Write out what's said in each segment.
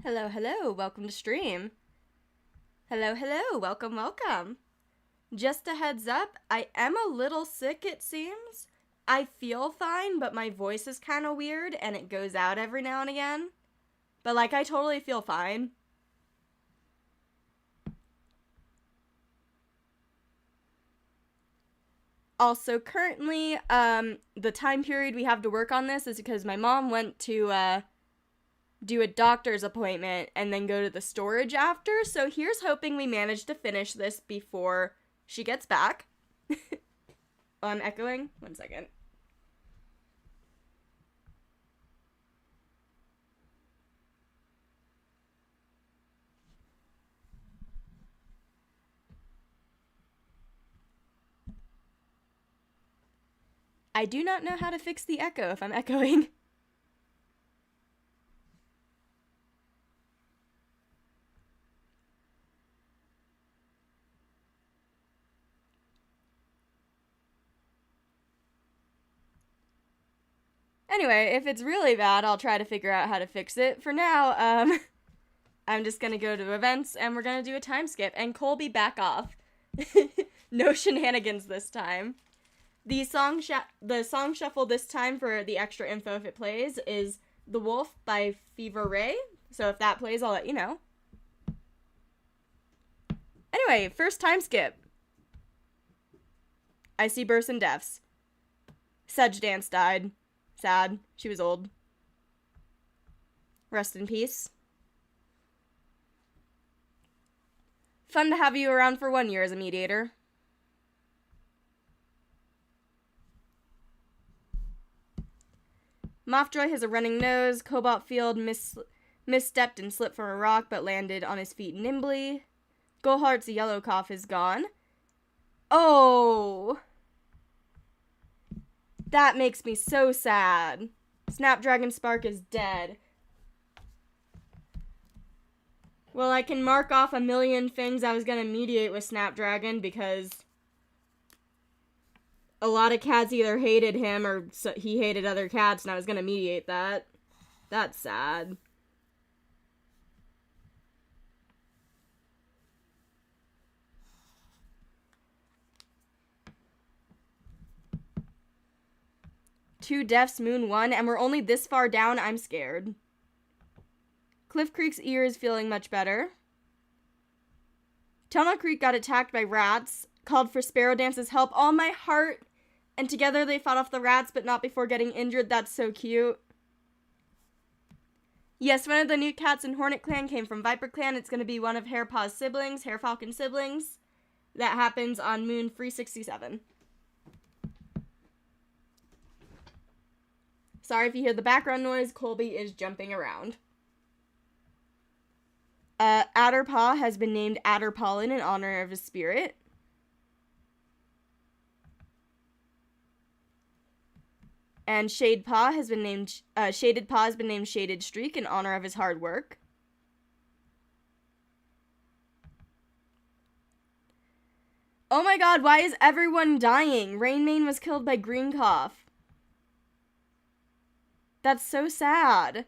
Hello, hello, welcome to stream. Hello, hello, welcome, welcome. Just a heads up, I am a little sick, it seems. I feel fine, but my voice is kind of weird and it goes out every now and again. But like, I totally feel fine. Also, currently, the time period we have to work on this is because my mom went to, do a doctor's appointment and then go to the storage after, so here's hoping we manage to finish this before she gets back. Oh, I'm echoing? 1 second. I do not know how to fix the echo if I'm echoing. Anyway, if it's really bad, I'll try to figure out how to fix it. For now, I'm just gonna go to events and we're gonna do a time skip. And Colby, back off. No shenanigans this time. The song shuffle this time for the extra info if it plays is The Wolf by Fever Ray. So if that plays, I'll let you know. Anyway, first time skip. I see births and deaths. Sedgedance died. Sad. She was old. Rest in peace. Fun to have you around for 1 year as a mediator. Mothjoy has a running nose. Cobalt Field misstepped and slipped from a rock but landed on his feet nimbly. Goldheart's yellow cough is gone. Oh! That makes me so sad. Snapdragon Spark is dead. Well, I can mark off a million things I was gonna mediate with Snapdragon because a lot of cats either hated him or he hated other cats, and I was gonna mediate that. That's sad. Two deaths, Moon 1, and we're only this far down. I'm scared. Cliff Creek's ear is feeling much better. Tunnel Creek got attacked by rats, called for Sparrow Dance's help. Oh, my heart! And together they fought off the rats, but not before getting injured. That's so cute. Yes, one of the new cats in Hornet Clan came from ViperClan. It's going to be one of Hairpaw's siblings, Hairfalcon siblings. That happens on Moon 367. Sorry if you hear the background noise. Colby is jumping around. Adderpaw has been named Adderpolin in honor of his spirit. And Shaded Paw has been named Shaded Streak in honor of his hard work. Oh my god, why is everyone dying? Rainmane was killed by Green Cough. That's so sad.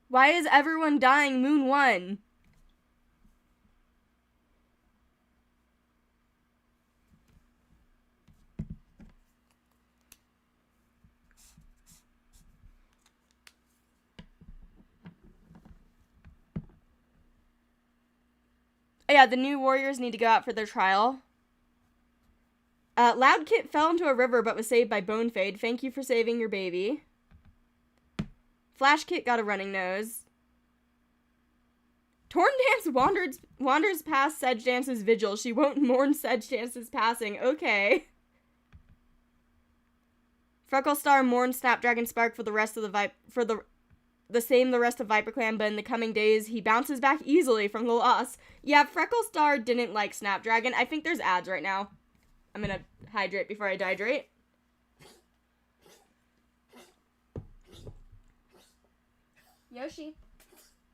Why is everyone dying? Moon 1. Oh yeah, the new warriors need to go out for their trial. Loudkit fell into a river but was saved by Bonefade. Thank you for saving your baby. Flashkit got a running nose. Torndance wanders past Sedgedance's vigil. She won't mourn Sedgedance's passing. Okay. Frecklestar mourns Snapdragon Spark for the rest of the rest of ViperClan, but in the coming days, he bounces back easily from the loss. Yeah, Frecklestar didn't like Snapdragon. I think there's ads right now. I'm gonna hydrate before I dehydrate. Yoshi.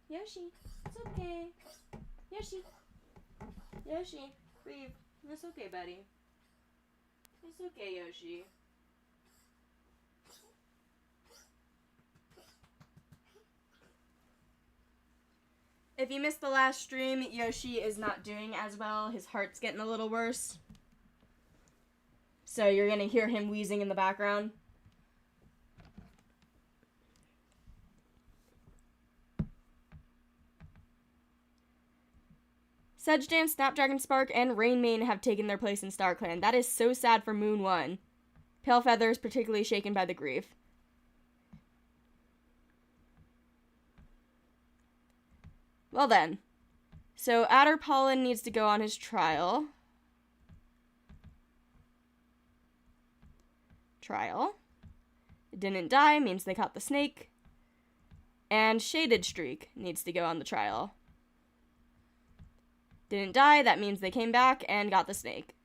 Yoshi. It's okay. Yoshi. Yoshi. Breathe. It's okay, buddy. It's okay, Yoshi. If you missed the last stream, Yoshi is not doing as well. His heart's getting a little worse. So you're gonna hear him wheezing in the background. Sedgedance, Snapdragon Spark, and Rainmane have taken their place in StarClan. That is so sad for Moon 1. Palefeather is particularly shaken by the grief. Well then. So Adder Pollen needs to go on his trial. It didn't die, means they caught the snake. And Shaded Streak needs to go on the trial. Didn't die, that means they came back and got the snake.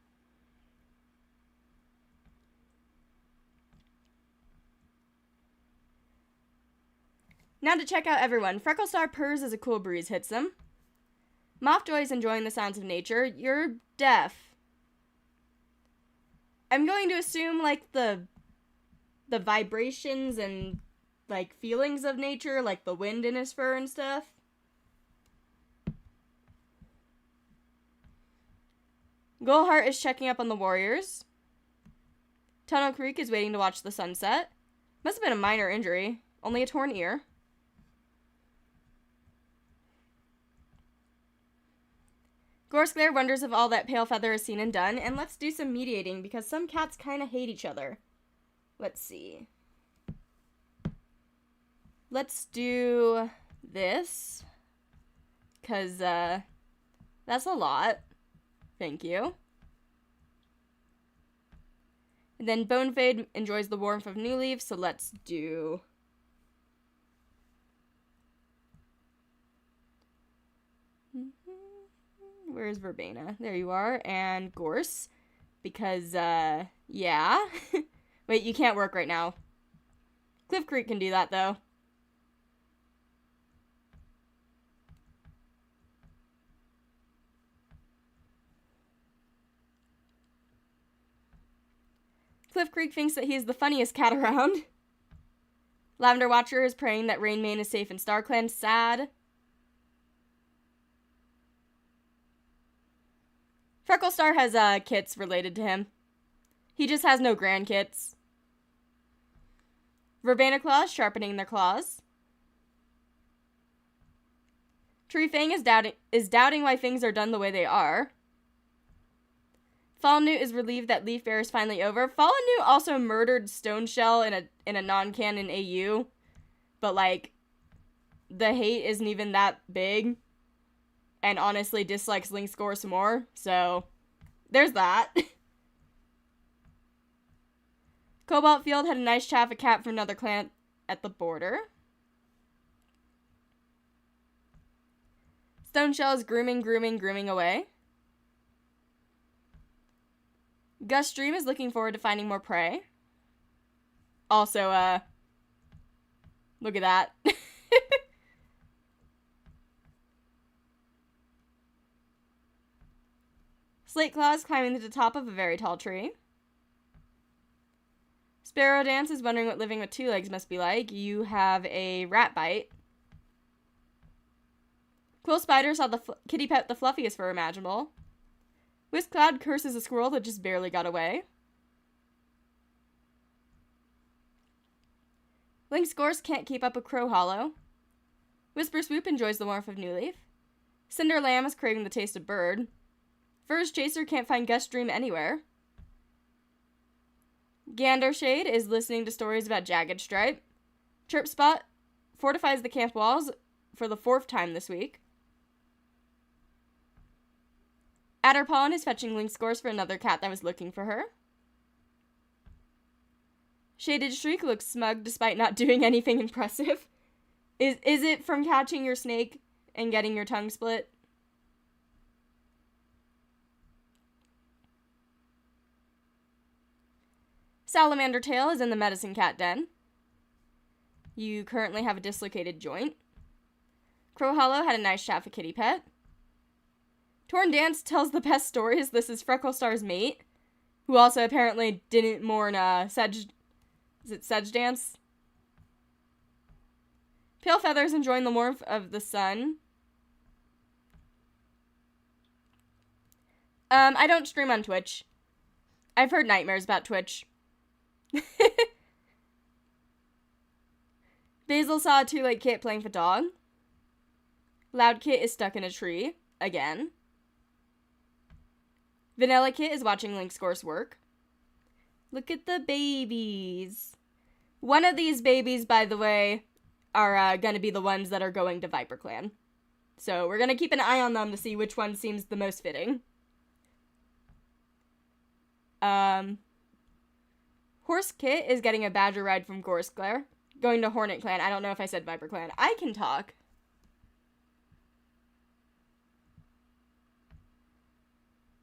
Now to check out everyone. Frecklestar purrs as a cool breeze hits him. Mothjoy is enjoying the sounds of nature. You're deaf. I'm going to assume, like, the vibrations and, like, feelings of nature, like the wind in his fur and stuff. Goldheart is checking up on the warriors. Tunnel Creek is waiting to watch the sunset. Must have been a minor injury. Only a torn ear. Gorskler wonders if all that Palefeather has seen and done, and let's do some mediating, because some cats kind of hate each other. Let's see. Let's do this, because, that's a lot. Thank you. And then Bonefade enjoys the warmth of New Leaf, so let's do... Where's Verbena? There you are. And Gorse. Because, yeah. Wait, you can't work right now. Cliff Creek can do that, though. Cliff Creek thinks that he is the funniest cat around. Lavender Watcher is praying that Rainmane is safe in StarClan. Sad. Frecklestar has, kits related to him. He just has no grandkits. Verbena Claws sharpening their claws. Tree Fang is doubting why things are done the way they are. Fallen Newt is relieved that Leaf Bear is finally over. Fallen Newt also murdered Stoneshell in a non-canon AU. But, like, the hate isn't even that big. And honestly dislikes Link Score some more. So, there's that. Cobalt Field had a nice chat with a cat from another clan at the border. Stoneshell is grooming away. Gus Dream is looking forward to finding more prey. Also, look at that. Slate Claws climbing to the top of a very tall tree. Sparrow Dance is wondering what living with two legs must be like. You have a rat bite. Quill Spider saw the kitty pet the fluffiest fur imaginable. Whisk Cloud curses a squirrel that just barely got away. Link Scores can't keep up with Crow Hollow. Whisper Swoop enjoys the warmth of New Leaf. Cinder Lamb is craving the taste of bird. Fur's Chaser can't find Gus Dream anywhere. Gander Shade is listening to stories about Jagged Stripe. Chirp Spot fortifies the camp walls for the 4th time this week. Adder Pollen is fetching Link Scores for another cat that was looking for her. Shaded Shriek looks smug despite not doing anything impressive. Is it from catching your snake and getting your tongue split? Salamander Tail is in the medicine cat den. You currently have a dislocated joint. Crow Hollow had a nice chat with kitty pet. Torndance tells the best stories. This is Frecklestar's mate, who also apparently didn't mourn Sedgedance? Palefeather is enjoying the warmth of the sun. I don't stream on Twitch. I've heard nightmares about Twitch. Basil saw a Too Late Kit playing for dog. Loud Kit is stuck in a tree. Again. Vanilla Kit is watching Link's course work. Look at the babies. One of these babies, by the way, are gonna be the ones that are going to ViperClan. So we're gonna keep an eye on them to see which one seems the most fitting. Horse Kit is getting a badger ride from Gorskler. Going to Hornet Clan. I don't know if I said ViperClan. I can talk.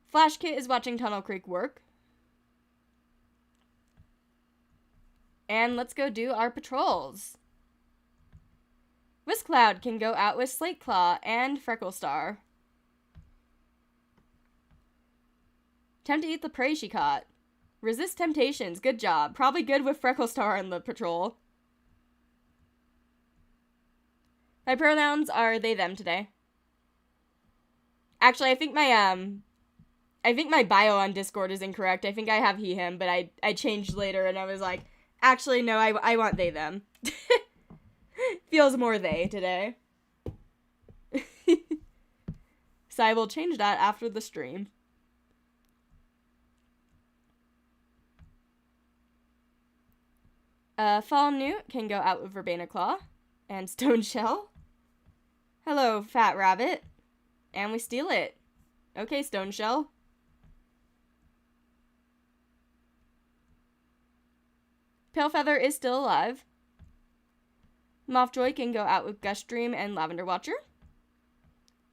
Flash Kit is watching Tunnel Creek work. And let's go do our patrols. Whiskcloud can go out with Slateclaw and Frecklestar. Tempt to eat the prey she caught. Resist temptations. Good job. Probably good with Frecklestar on the patrol. My pronouns are they, them today. Actually, I think my bio on Discord is incorrect. I think I have he, him, but I changed later and I was like, actually, no, I want they, them. Feels more they today. So I will change that after the stream. Fallen Newt can go out with Verbena Claw and Stoneshell. Hello, Fat Rabbit. And we steal it. Okay, Stoneshell. Palefeather is still alive. Mothjoy can go out with Gustdream and Lavender Watcher.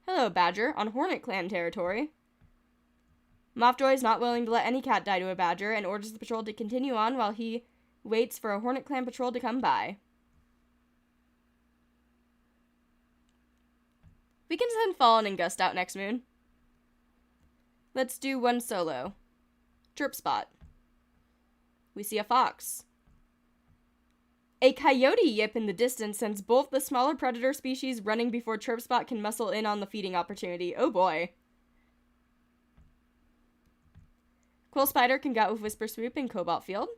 Hello, Badger, on Hornet Clan territory. Mothjoy is not willing to let any cat die to a badger and orders the patrol to continue on while he waits for a Hornet Clan patrol to come by. We can send Fallen and Gust out next moon. Let's do one solo. Chirp Spot. We see a fox. A coyote yip in the distance sends both the smaller predator species running before Chirp Spot can muscle in on the feeding opportunity. Oh boy. Quill Spider can go out with Whisper Swoop in Cobalt Field.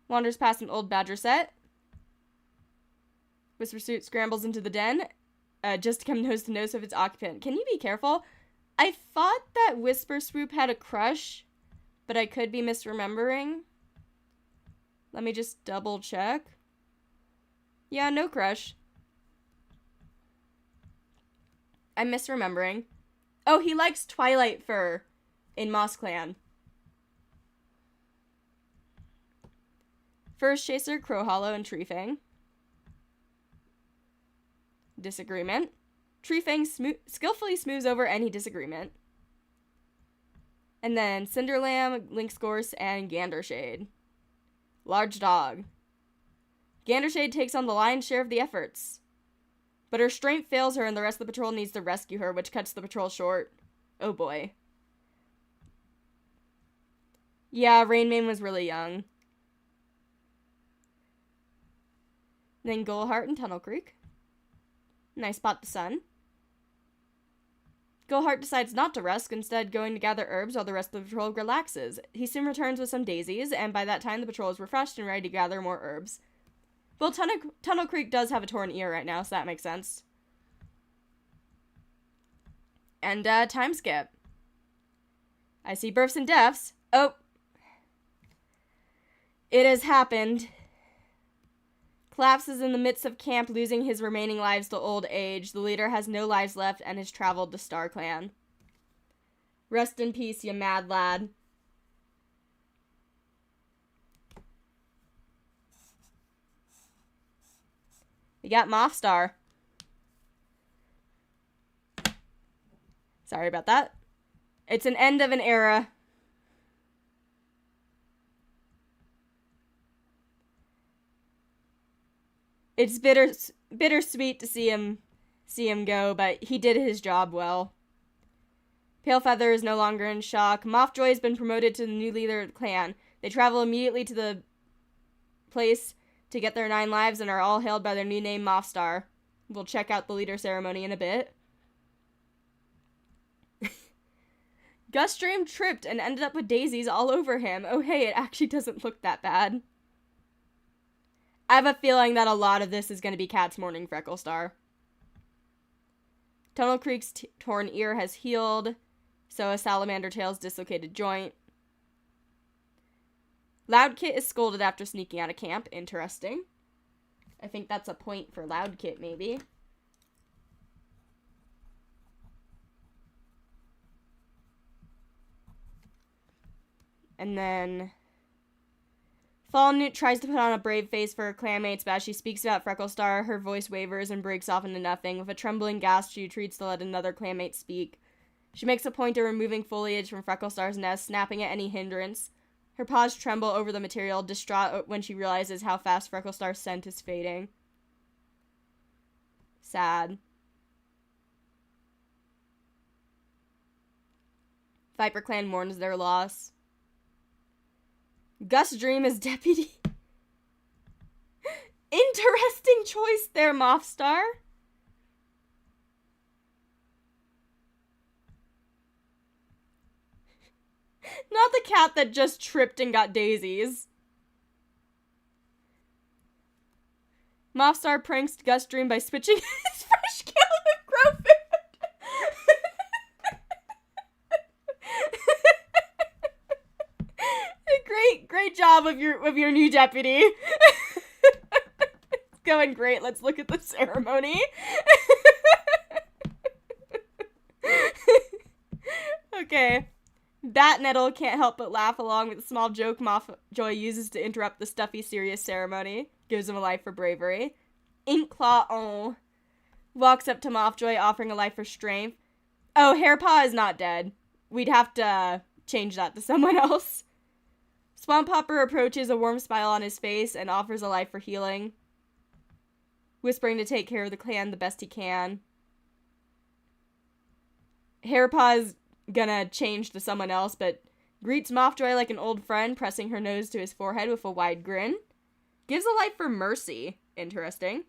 Wanders past an old badger set. Whisper Swoop scrambles into the den, just to come nose to nose with its occupant. Can you be careful? I thought that Whisper Swoop had a crush, but I could be misremembering. Let me just double check. Yeah, no crush. I'm misremembering. Oh, he likes Twilight Fur in Moss Clan. First Chaser, Crowhollow, and Treefang. Disagreement. Treefang skillfully smooths over any disagreement. And then Cinderlamb, Lynx Gorse, and Gandershade. Large Dog. Gandershade takes on the lion's share of the efforts. But her strength fails her and the rest of the patrol needs to rescue her, which cuts the patrol short. Oh boy. Yeah, Rainmane was really young. Then Gullheart and Tunnel Creek. Nice spot the sun. Gullheart decides not to rest, instead going to gather herbs while the rest of the patrol relaxes. He soon returns with some daisies, and by that time the patrol is refreshed and ready to gather more herbs. Well, Tunnel Creek does have a torn ear right now, so that makes sense. And, time skip. I see births and deaths. Oh. It has happened. Collapse is in the midst of camp, losing his remaining lives to old age. The leader has no lives left and has traveled to Star Clan. Rest in peace, you mad lad. We got Mothstar. Sorry about that. It's an end of an era. It's bittersweet to see him go, but he did his job well. Palefeather is no longer in shock. Mothjoy has been promoted to the new leader of the clan. They travel immediately to the place to get their 9 lives and are all hailed by their new name, Mothstar. We'll check out the leader ceremony in a bit. Gus Dream tripped and ended up with daisies all over him. Oh hey, it actually doesn't look that bad. I have a feeling that a lot of this is going to be Cat's morning Frecklestar. Tunnel Creek's torn ear has healed, so a salamander tail's dislocated joint. Loudkit is scolded after sneaking out of camp. Interesting. I think that's a point for Loudkit, maybe. And then Fallen Newt tries to put on a brave face for her clanmates, but as she speaks about Frecklestar, her voice wavers and breaks off into nothing. With a trembling gasp, she retreats to let another clanmate speak. She makes a point of removing foliage from Frecklestar's nest, snapping at any hindrance. Her paws tremble over the material, distraught when she realizes how fast Frecklestar's scent is fading. Sad. ViperClan mourns their loss. Gus Dream is deputy. Interesting choice there, Mothstar. Not the cat that just tripped and got daisies. Mothstar pranks Gus Dream by switching his fresh kale with grow food. Great job of your new deputy. It's going great. Let's look at the ceremony. Okay. Batnettle can't help but laugh along with the small joke Mothjoy uses to interrupt the stuffy, serious ceremony. Gives him a life for bravery. Inkclaw walks up to Mothjoy, offering a life for strength. Oh, Hairpaw is not dead. We'd have to change that to someone else. Swamp Hopper approaches, a warm smile on his face, and offers a life for healing, whispering to take care of the clan the best he can. Hairpaw's gonna change to someone else, but greets Mothjoy like an old friend, pressing her nose to his forehead with a wide grin. Gives a life for mercy. Interesting.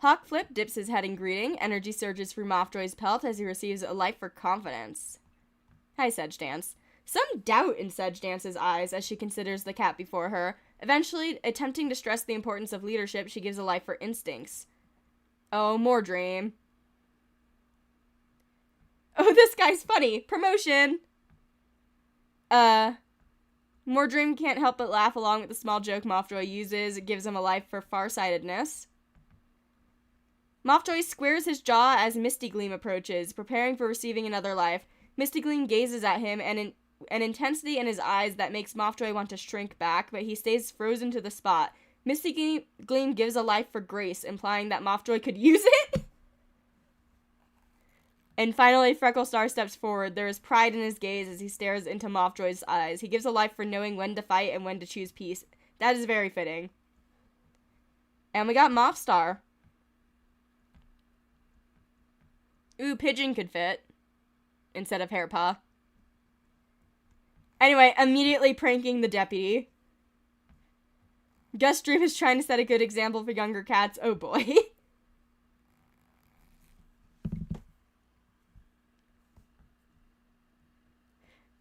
Hawkflip dips his head in greeting. Energy surges through Mothjoy's pelt as he receives a life for confidence. Hi, Sedgedance. Some doubt in Sedgedance's eyes as she considers the cat before her. Eventually, attempting to stress the importance of leadership, she gives a life for instincts. Oh, more dream. Oh, this guy's funny. Promotion. More dream can't help but laugh along with the small joke Mothjoy uses. It gives him a life for farsightedness. Mothjoy squares his jaw as Misty Gleam approaches, preparing for receiving another life. Misty Gleam gazes at him, and an intensity in his eyes that makes Mothjoy want to shrink back, but he stays frozen to the spot. Misty Gleam gives a life for grace, implying that Mothjoy could use it. And finally, Frecklestar steps forward. There is pride in his gaze as he stares into Mothjoy's eyes. He gives a life for knowing when to fight and when to choose peace. That is very fitting. And we got Mothstar. Ooh, Pigeon could fit instead of Hairpaw. Anyway, immediately pranking the deputy. Gus Dream is trying to set a good example for younger cats. Oh boy.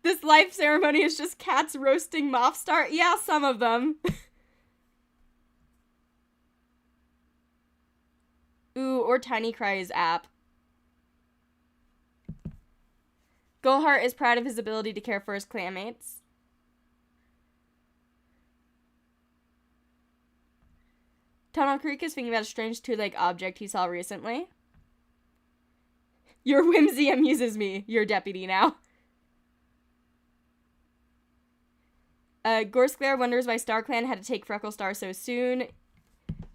This life ceremony is just cats roasting Mothstar? Yeah, some of them. Ooh, or Tiny Cry's app. Goldheart is proud of his ability to care for his clanmates. Tunnel Creek is thinking about a strange two-legged object he saw recently. Your whimsy amuses me. You're deputy now. Gorsclair wonders why StarClan had to take Frecklestar so soon.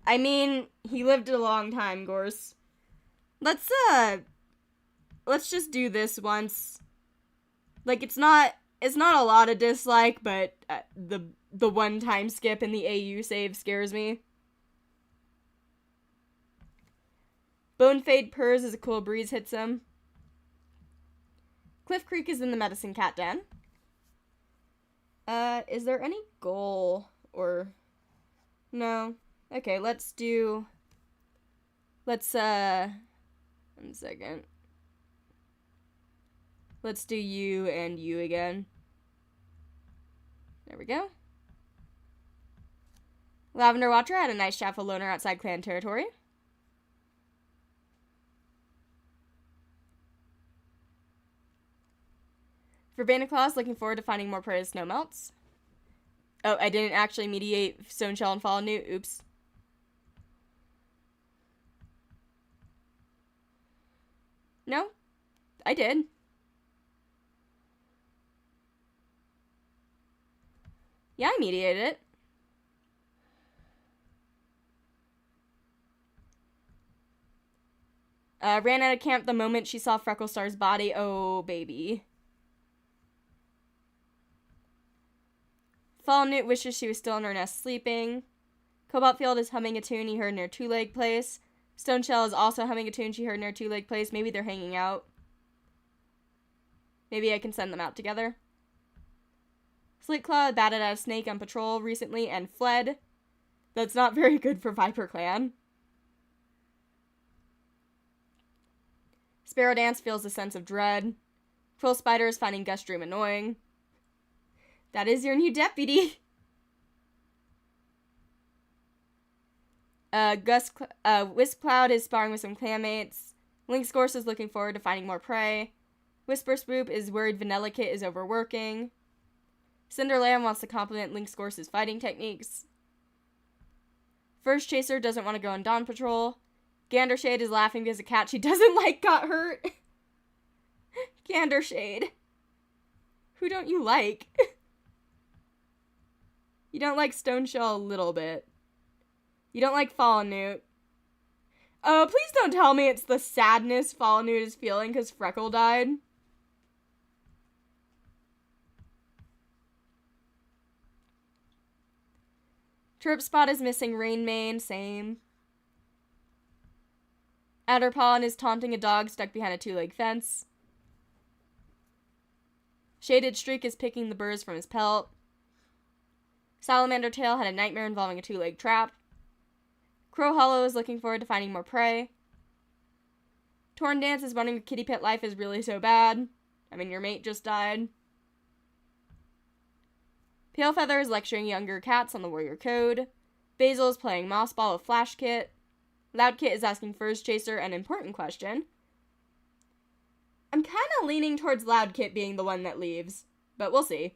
I mean, he lived a long time, Gorse. Let's just do this once. Like, it's not a lot of dislike, but the one time skip in the AU save scares me. Bonefade purrs as a cool breeze hits him. Cliff Creek is in the medicine cat den. Is there any goal or... No. Okay, let's, one second. Let's do you and you again. There we go. Lavender Watcher had a nice chat with Loner outside clan territory. Verbena Claus looking forward to finding more prey as snow melts. Oh, I didn't actually mediate Stoneshell and Fallen Newt. Oops. No, I did. Yeah, I mediated it. Ran out of camp the moment she saw Frecklestar's body. Oh, baby. Fallen Newt wishes she was still in her nest sleeping. Cobaltfield is humming a tune he heard near Two Leg Place. Stoneshell is also humming a tune she heard near Two Leg Place. Maybe they're hanging out. Maybe I can send them out together. Sleetclaw batted at a snake on patrol recently and fled. That's not very good for ViperClan. Sparrow Dance feels a sense of dread. Quill Spider is finding Gust Dream annoying. That is your new deputy. Wisp Cloud is sparring with some clanmates. Lynx Gorse is looking forward to finding more prey. Whisper Swoop is worried Vanilla Kit is overworking. Cinderland wants to compliment Lynx Gorse's fighting techniques. First Chaser doesn't want to go on Dawn Patrol. Gandershade is laughing because a cat she doesn't like got hurt. Gandershade. Who don't you like? You don't like Stoneshell a little bit. You don't like Fallen Newt. Oh, please don't tell me it's the sadness Fallen Newt is feeling because Freckle died. Trip Spot is missing Rain Mane, same. Adderpawn is taunting a dog stuck behind a two-leg fence. Shaded Streak is picking the burrs from his pelt. Salamander Tail had a nightmare involving a two-leg trap. Crow Hollow is looking forward to finding more prey. Torndance is wondering if kitty pet life is really so bad. I mean, your mate just died. Palefeather is lecturing younger cats on the warrior code. Basil is playing Moss Ball with Flash Kit. Loud Kit is asking First Chaser an important question. I'm kind of leaning towards Loud Kit being the one that leaves, but we'll see.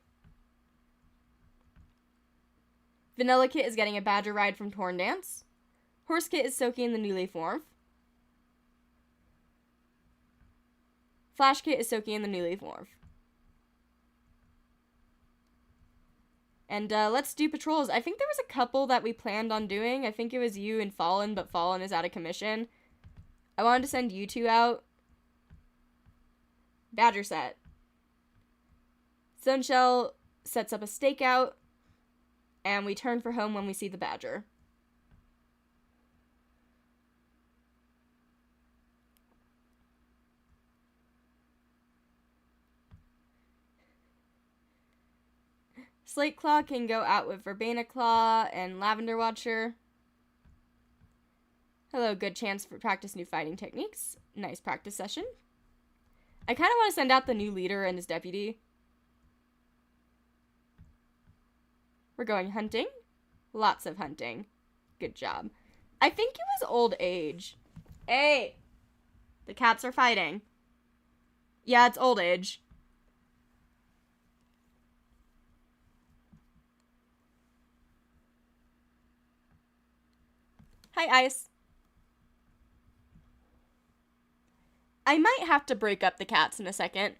Vanilla Kit is getting a badger ride from Torndance. Horse Kit is soaking in the new leaf warmth. Flash Kit is soaking in the new leaf warmth. And let's do patrols. I think there was a couple that we planned on doing. I think it was you and Fallen, but Fallen is out of commission. I wanted to send you two out. Badger set. Stoneshell sets up a stakeout, and we turn for home when we see the badger. Slate Claw can go out with Verbena Claw and Lavender Watcher. Hello, good chance for practice new fighting techniques. Nice practice session. I kind of want to send out the new leader and his deputy. We're going hunting. Lots of hunting. Good job. I think it was old age. Hey! The cats are fighting. Yeah, it's old age. Hi, Ice. I might have to break up the cats in a second.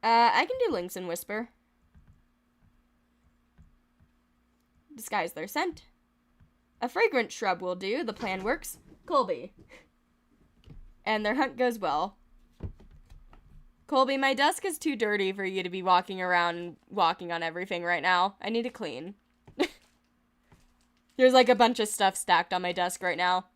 I can do Lynx and Whisper. Disguise their scent. A fragrant shrub will do. The plan works. Colby. And their hunt goes well. Colby, my desk is too dirty for you to be walking around and walking on everything right now. I need to clean. There's like a bunch of stuff stacked on my desk right now.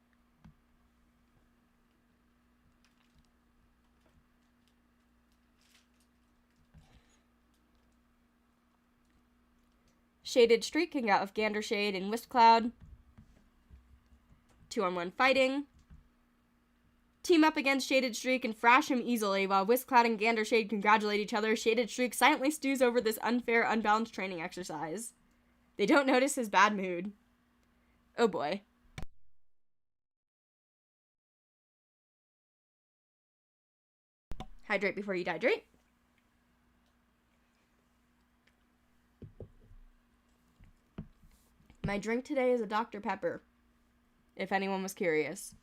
Shaded Streak can go out with Gandershade and Wisp Cloud. 2-on-1 fighting. team up against Shaded Streak and thrash him easily, while Whiskcloud and Gandershade congratulate each other. Shaded Streak silently stews over this unfair, unbalanced training exercise. They don't notice his bad mood. Oh boy. Hydrate before you dehydrate. My drink today is a Dr. Pepper, if anyone was curious.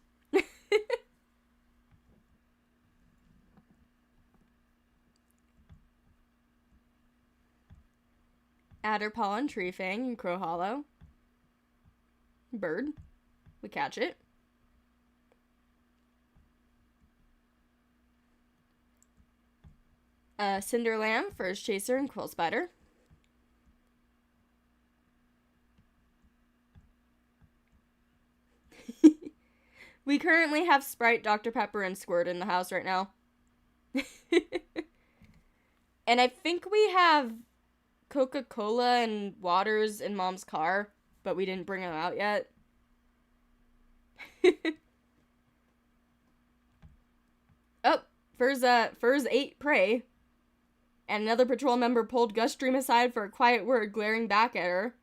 Adder Pollen, Tree Fang, and Crow Hollow. Bird. We catch it. Cinder Lamb, Furze Chaser, and Quill Spider. We currently have Sprite, Dr. Pepper, and Squirt in the house right now. And I think we have Coca-Cola and waters in Mom's car, but we didn't bring them out yet. Oh, Furze ate prey. And another patrol member pulled Gustream aside for a quiet word, glaring back at her.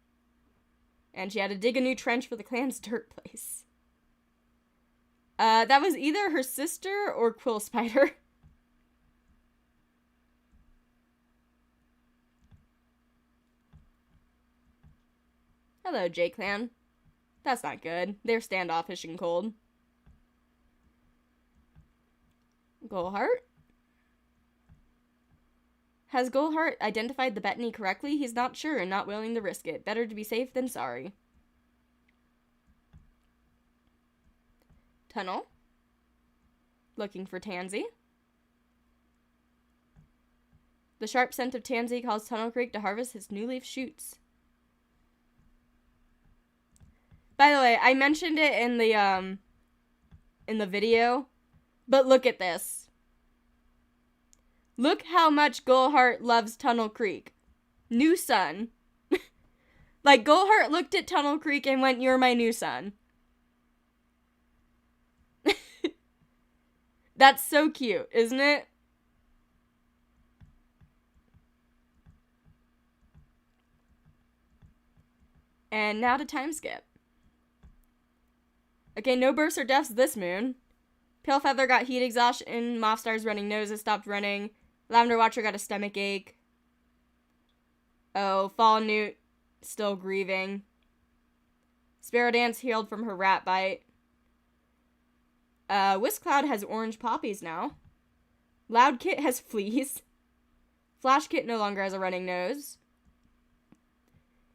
And she had to dig a new trench for the clan's dirt place. That was either her sister or Quill Spider. Hello, J-Clan. That's not good. They're standoffish and cold. Goalheart? Has Goalheart identified the Bettany correctly? He's not sure and not willing to risk it. Better to be safe than sorry. Tunnel. Looking for Tansy. The sharp scent of Tansy calls Tunnel Creek to harvest his new leaf shoots. By the way, I mentioned it in the video, but look at this. Look how much Goalheart loves Tunnel Creek. New son. Like, Goalheart looked at Tunnel Creek and went, "You're my new son." That's so cute, isn't it? And now to time skip. Okay, no births or deaths this moon. Palefeather got heat exhaustion. Mothstar's running nose has stopped running. Lavender Watcher got a stomach ache. Oh, Fallen Newt still grieving. Sparrow Dance healed from her rat bite. Whiskcloud has orange poppies now. Loud Kit has fleas. Flash Kit no longer has a running nose.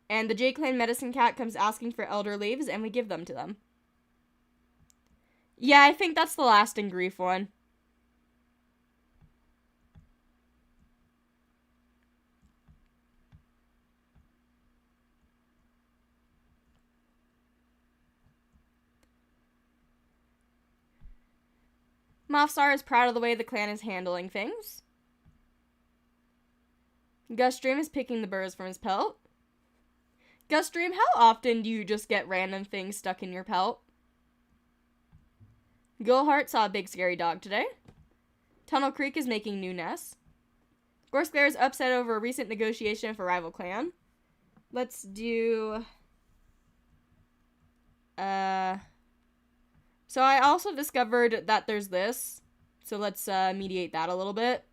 And the J-Clan Medicine Cat comes asking for elder leaves, and we give them to them. Yeah, I think that's the lasting grief one. Mothstar is proud of the way the clan is handling things. Gustream is picking the burrs from his pelt. Gustream, how often do you just get random things stuck in your pelt? Goalheart saw a big scary dog today. Tunnel Creek is making new nests. Gorsclair is upset over a recent negotiation for rival clan. Let's do... So I also discovered that there's this. So let's mediate that a little bit.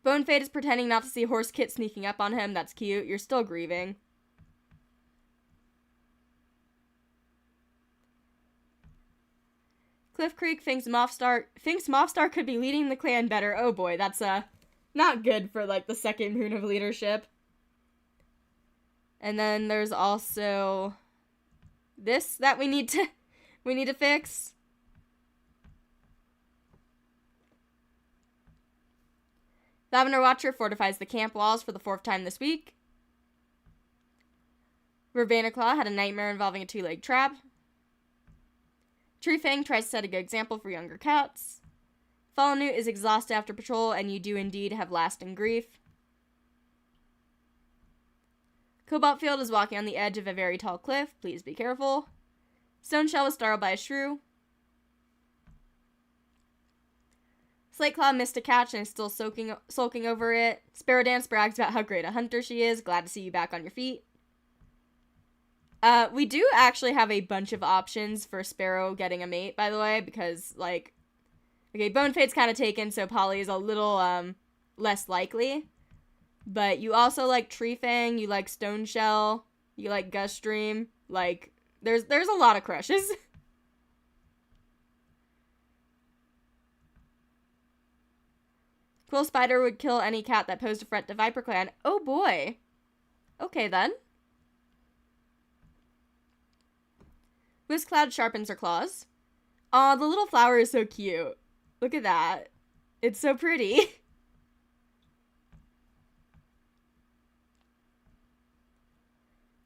Bonefade is pretending not to see Horse Kit sneaking up on him. That's cute. You're still grieving. Cliff Creek thinks Mothstar could be leading the clan better. Oh boy, that's not good for like the second moon of leadership. And then there's also this that we need to fix. Lavender Watcher fortifies the camp walls for the 4th time this week. Claw had a nightmare involving a 2-leg trap. Tree Fang tries to set a good example for younger cats. Fallen Newt is exhausted after patrol, and you do indeed have lasting grief. Cobalt Field is walking on the edge of a very tall cliff. Please be careful. Stoneshell was startled by a shrew. Slate Cloud missed a catch and is still sulking over it. Torndance brags about how great a hunter she is. Glad to see you back on your feet. We do actually have a bunch of options for Sparrow getting a mate, by the way, because, like, okay, Bonefade's kind of taken, so Polly is a little, less likely. But you also like Treefang, you like Stoneshell, you like Guststream, like, there's a lot of crushes. Quill Spider would kill any cat that posed a threat to ViperClan. Oh boy. Okay then. Wisp Cloud sharpens her claws. Aw, the little flower is so cute. Look at that. It's so pretty.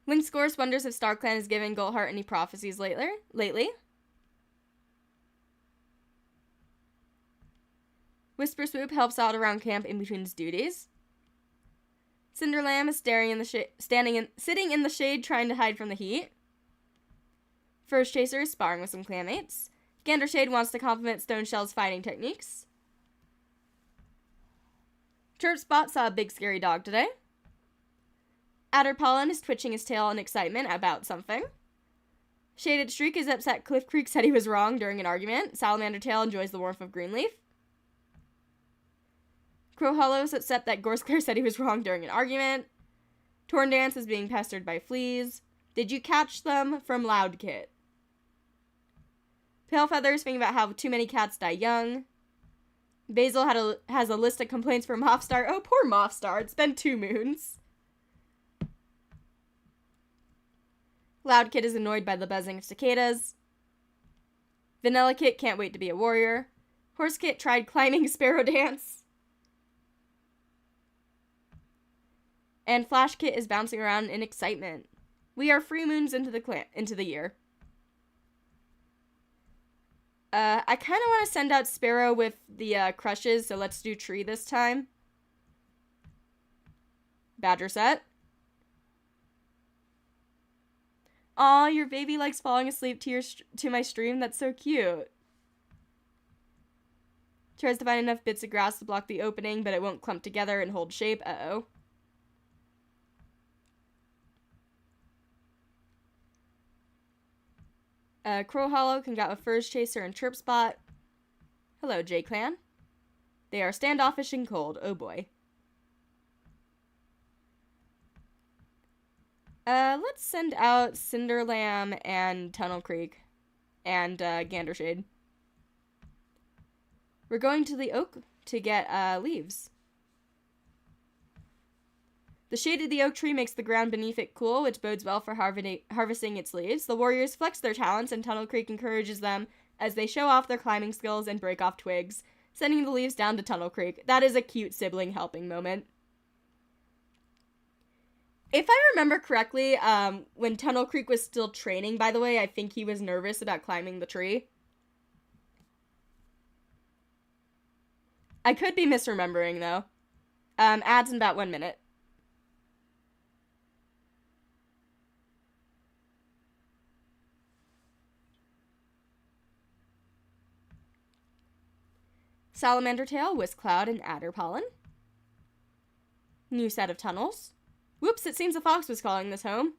Link Scores wonders if StarClan has given Goldheart any prophecies lately. Whisper Swoop helps out around camp in between his duties. Cinderlam is sitting in the shade trying to hide from the heat. First Chaser is sparring with some clanmates. Gandershade wants to compliment Stoneshell's fighting techniques. Chirpspot saw a big scary dog today. Adderpollen is twitching his tail in excitement about something. Shaded Streak is upset Cliff Creek said he was wrong during an argument. Salamander Tail enjoys the warmth of Greenleaf. Crow Hollow is upset that Gorseclear said he was wrong during an argument. Torndance is being pestered by fleas. Did you catch them from Loudkit? Palefeather is thinking about how too many cats die young. Basil has a list of complaints for Mothstar. Oh, poor Mothstar. It's been 2 moons. Loudkit is annoyed by the buzzing of cicadas. Vanilla Kit can't wait to be a warrior. Horsekit tried climbing Sparrow Dance. And Flashkit is bouncing around in excitement. We are 3 moons into the year. I kind of want to send out Sparrow with the crushes, so let's do Tree this time. Badger set. Aw, your baby likes falling asleep to my stream. That's so cute. Tries to find enough bits of grass to block the opening, but it won't clump together and hold shape. Uh-oh. Crow Hollow can get a First Chaser and Chirpspot. Hello, J-Clan. They are standoffish and cold. Oh boy. Let's send out Cinderlam and Tunnel Creek and Gandershade. We're going to the oak to get leaves. The shade of the oak tree makes the ground beneath it cool, which bodes well for harvesting its leaves. The warriors flex their talents, and Tunnel Creek encourages them as they show off their climbing skills and break off twigs, sending the leaves down to Tunnel Creek. That is a cute sibling helping moment. If I remember correctly, when Tunnel Creek was still training, by the way, I think he was nervous about climbing the tree. I could be misremembering, though. Ads in about 1 minute. Salamander Tail, Whisk Cloud, and Adderpollen. New set of tunnels. Whoops, it seems a fox was calling this home.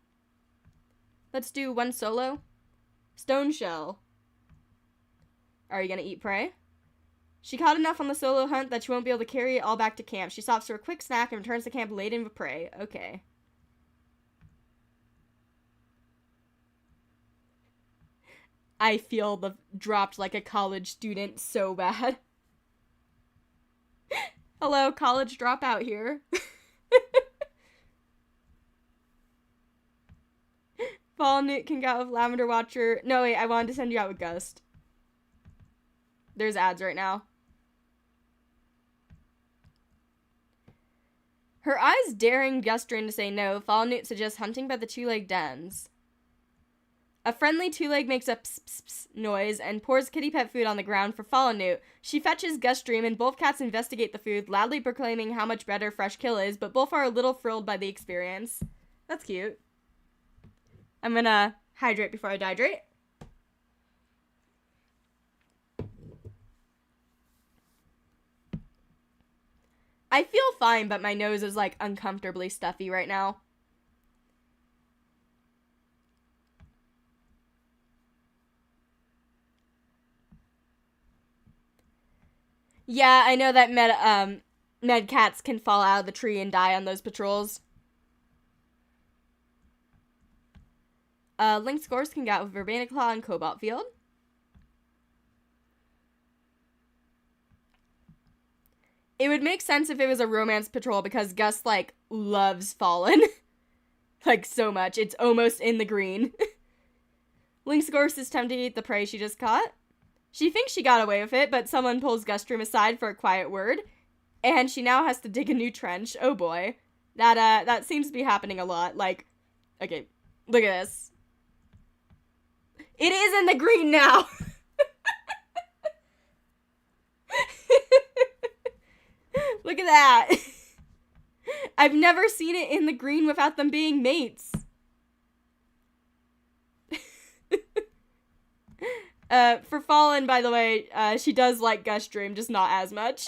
Let's do 1 solo. Stoneshell. Are you gonna eat prey? She caught enough on the solo hunt that she won't be able to carry it all back to camp. She stops for a quick snack and returns to camp laden with prey. Okay. I feel the dropped like a college student so bad. Hello, college dropout here. Fallen Newt can go out with Lavender Watcher. No, wait, I wanted to send you out with Gust. There's ads right now. Her eyes daring Gustrin to say no, Fallen Newt suggests hunting by the 2-leg dens. A friendly 2-leg makes a pss pss pss noise and pours kitty pet food on the ground for Fallen Newt. She fetches Guststream and both cats investigate the food, loudly proclaiming how much better fresh kill is, but both are a little thrilled by the experience. That's cute. I'm gonna hydrate before I dehydrate. I feel fine, but my nose is, like, uncomfortably stuffy right now. Yeah, I know that med cats can fall out of the tree and die on those patrols. Link's Gorse can get with Verbena Claw and Cobalt Field. It would make sense if it was a romance patrol because Gus, like, loves Fallen. Like, so much. It's almost in the green. Link's Gorse is tempted to eat the prey she just caught. She thinks she got away with it, but someone pulls Gustrum aside for a quiet word, and she now has to dig a new trench. Oh boy. That seems to be happening a lot. Like, okay, look at this. It is in the green now! Look at that! I've never seen it in the green without them being mates. For Fallen, by the way, she does like Gustrum, just not as much.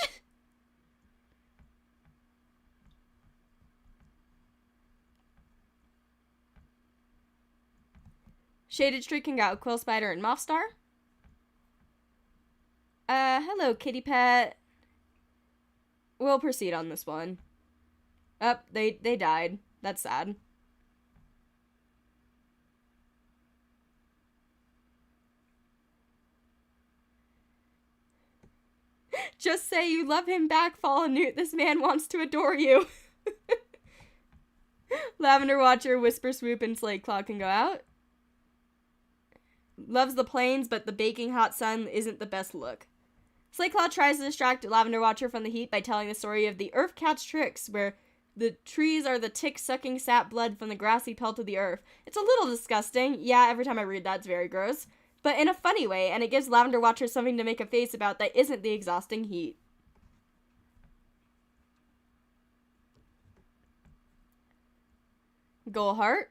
Shaded Streak can go Quill Spider and Mothstar. Hello, kitty pet. We'll proceed on this one. They died. That's sad. Just say you love him back, Fallen Newt. This man wants to adore you. Lavender Watcher, Whisper Swoop, and Slate Claw can go out. Loves the plains, but the baking hot sun isn't the best look. Slate Claw tries to distract Lavender Watcher from the heat by telling the story of the Earth Cat's tricks, where the trees are the tick-sucking sap blood from the grassy pelt of the earth. It's a little disgusting. Yeah, every time I read that, it's very gross. But in a funny way, and it gives Lavender Watcher something to make a face about that isn't the exhausting heat. Goalheart.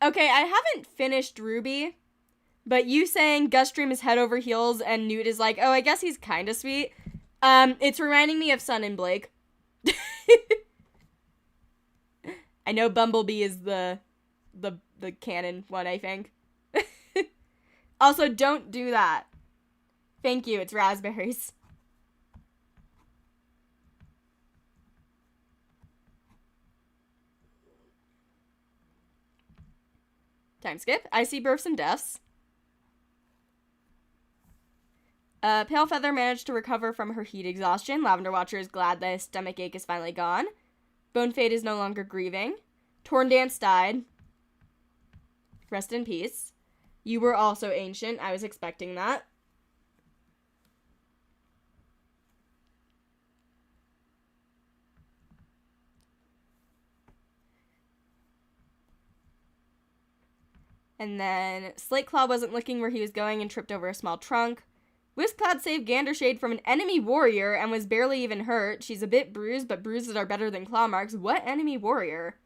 Okay, I haven't finished Ruby, but you saying Gustrum is head over heels and Newt is like, oh, I guess he's kind of sweet. It's reminding me of Sun and Blake. I know Bumblebee is the canon one, I think. Also, don't do that. Thank you, it's raspberries. Time skip. I see births and deaths. Palefeather managed to recover from her heat exhaustion. Lavender Watcher is glad that his stomach ache is finally gone. Bonefade is no longer grieving. Torndance died. Rest in peace. You were also ancient. I was expecting that. And then Slateclaw wasn't looking where he was going and tripped over a small trunk. Whiskcloud saved Gandershade from an enemy warrior and was barely even hurt. She's a bit bruised, but bruises are better than claw marks. What enemy warrior?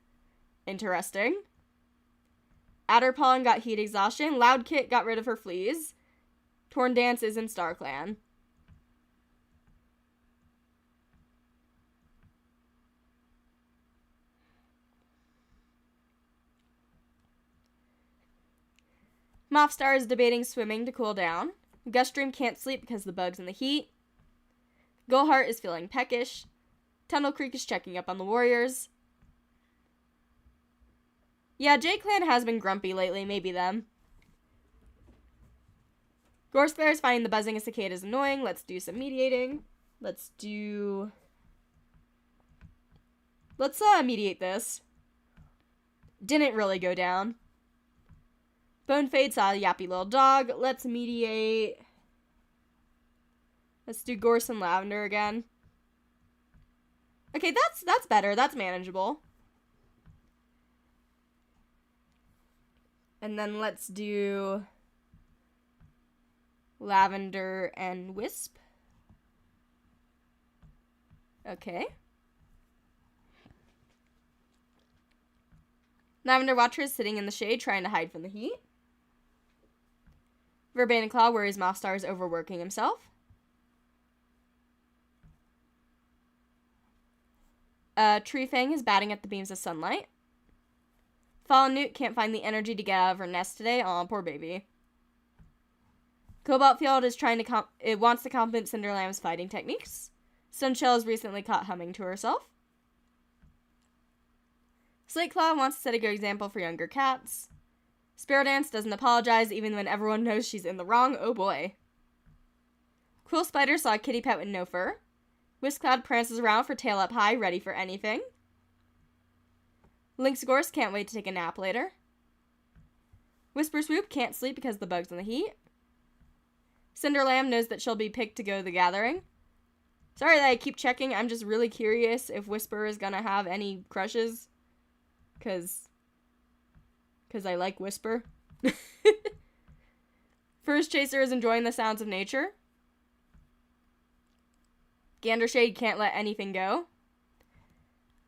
Interesting. Adderpollen got heat exhaustion. Loudkit got rid of her fleas. Torndance is in StarClan. Mothstar is debating swimming to cool down. Gustrum can't sleep because of the bugs and the heat. Goalheart is feeling peckish. Tunnel Creek is checking up on the warriors. Yeah, J-Clan has been grumpy lately, maybe them. Gorsebear is finding the buzzing of cicadas annoying. Let's do some mediating. Let's mediate this. Didn't really go down. Bonefade saw a yappy little dog. Let's mediate. Let's do Gorse and Lavender again. Okay, that's better. That's manageable. And then let's do Lavender and Wisp. Okay. Lavender Watcher is sitting in the shade trying to hide from the heat. Verbena Claw worries Mothstar is overworking himself. Tree Fang is batting at the beams of sunlight. Fallen Newt can't find the energy to get out of her nest today. Aw, poor baby. Cobalt Field is trying to it wants to compliment Cinderlamb's fighting techniques. Stoneshell is recently caught humming to herself. Slateclaw wants to set a good example for younger cats. Torndance doesn't apologize even when everyone knows she's in the wrong. Oh boy. Quill Spider saw a kitty pet with no fur. Whiskcloud prances around for tail up high, ready for anything. Lynx Gorse can't wait to take a nap later. Whisper Swoop can't sleep because of the bugs in the heat. Cinderlamb knows that she'll be picked to go to the gathering. Sorry that I keep checking, I'm just really curious if Whisper is gonna have any crushes. Cause I like Whisper. First Chaser is enjoying the sounds of nature. Gandershade can't let anything go.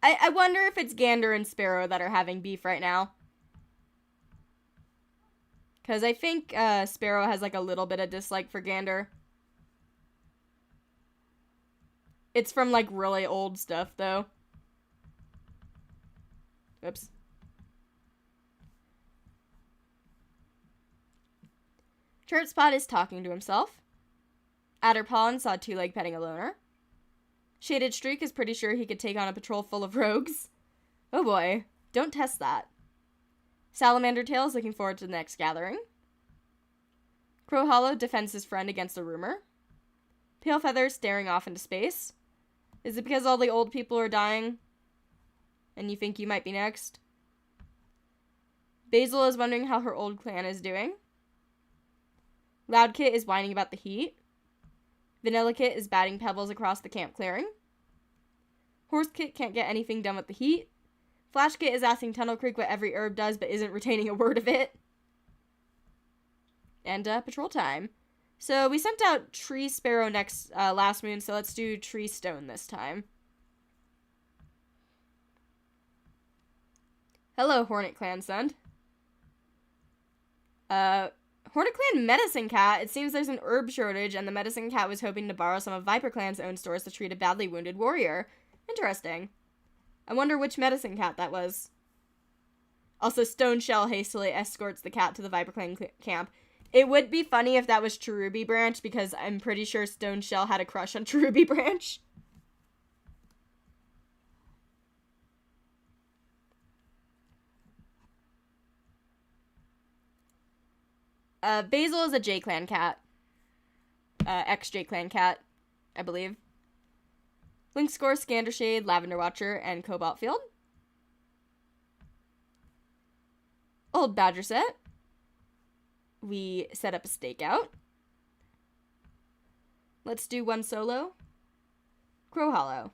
I wonder if it's Gander and Sparrow that are having beef right now. Because I think Sparrow has like a little bit of dislike for Gander. It's from like really old stuff though. Oops. Church Spot is talking to himself. Adderpollen saw Two-Leg petting a loner. Shaded Streak is pretty sure he could take on a patrol full of rogues. Oh boy, don't test that. Salamander Tail is looking forward to the next gathering. Crow Hollow defends his friend against a rumor. Palefeather is staring off into space. Is it because all the old people are dying? And you think you might be next? Basil is wondering how her old clan is doing. Loudkit is whining about the heat. Vanilla Kit is batting pebbles across the camp clearing. Horse Kit can't get anything done with the heat. Flash Kit is asking Tunnel Creek what every herb does but isn't retaining a word of it. And patrol time. So we sent out Tree Sparrow last moon, so let's do Tree Stone this time. Hello, Hornet Clan Sund. Hornet Clan Medicine Cat. It seems there's an herb shortage, and the Medicine Cat was hoping to borrow some of ViperClan's own stores to treat a badly wounded warrior. Interesting. I wonder which Medicine Cat that was. Also, Stoneshell hastily escorts the cat to the ViperClan camp. It would be funny if that was Cherubi Branch, because I'm pretty sure Stoneshell had a crush on Cherubi Branch. Basil is a J-Clan cat. Ex-J-Clan cat, I believe. Lynx Score, Scandershade, Lavender Watcher, and Cobalt Field. Old Badger set. We set up a stakeout. Let's do one solo. Crow Hollow.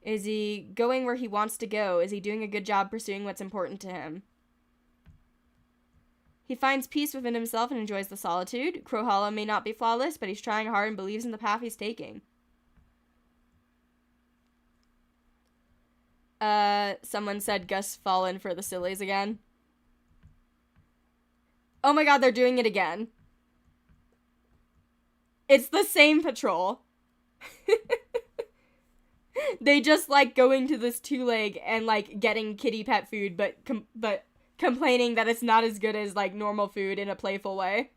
Is he going where he wants to go? Is he doing a good job pursuing what's important to him? He finds peace within himself and enjoys the solitude. Crow Hollow may not be flawless, but he's trying hard and believes in the path he's taking. Someone said Gus fallen for the sillies again. Oh my god, they're doing it again. It's the same patrol. They just like going to this two-leg and like getting kitty pet food, but complaining that it's not as good as like normal food in a playful way.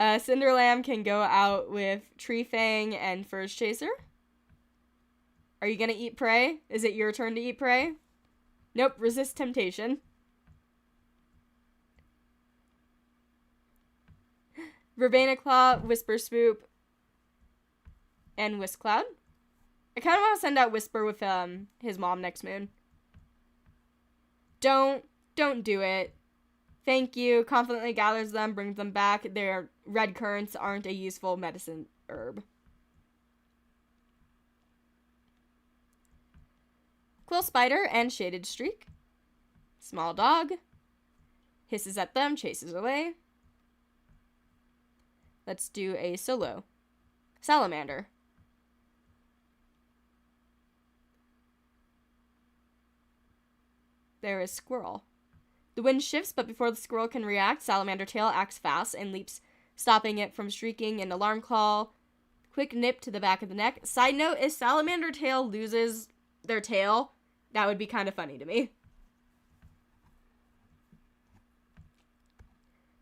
Cinderlamb can go out with Tree Fang and First Chaser. Are you gonna eat prey? Is it your turn to eat prey? Nope, resist temptation. Verbena Claw, Whisper Swoop, and Whiskcloud. I kind of want to send out Whisper with his mom next moon. Don't do it. Thank you. Confidently gathers them, brings them back. Their red currants aren't a useful medicine herb. Quill Spider and Shaded Streak. Small Dog. Hisses at them, chases away. Let's do a solo. Salamander. There is Squirrel. The wind shifts, but before the squirrel can react, Salamander Tail acts fast and leaps stopping it from shrieking an alarm call. Quick nip to the back of the neck. Side note, if salamander tail loses their tail, that would be kind of funny to me.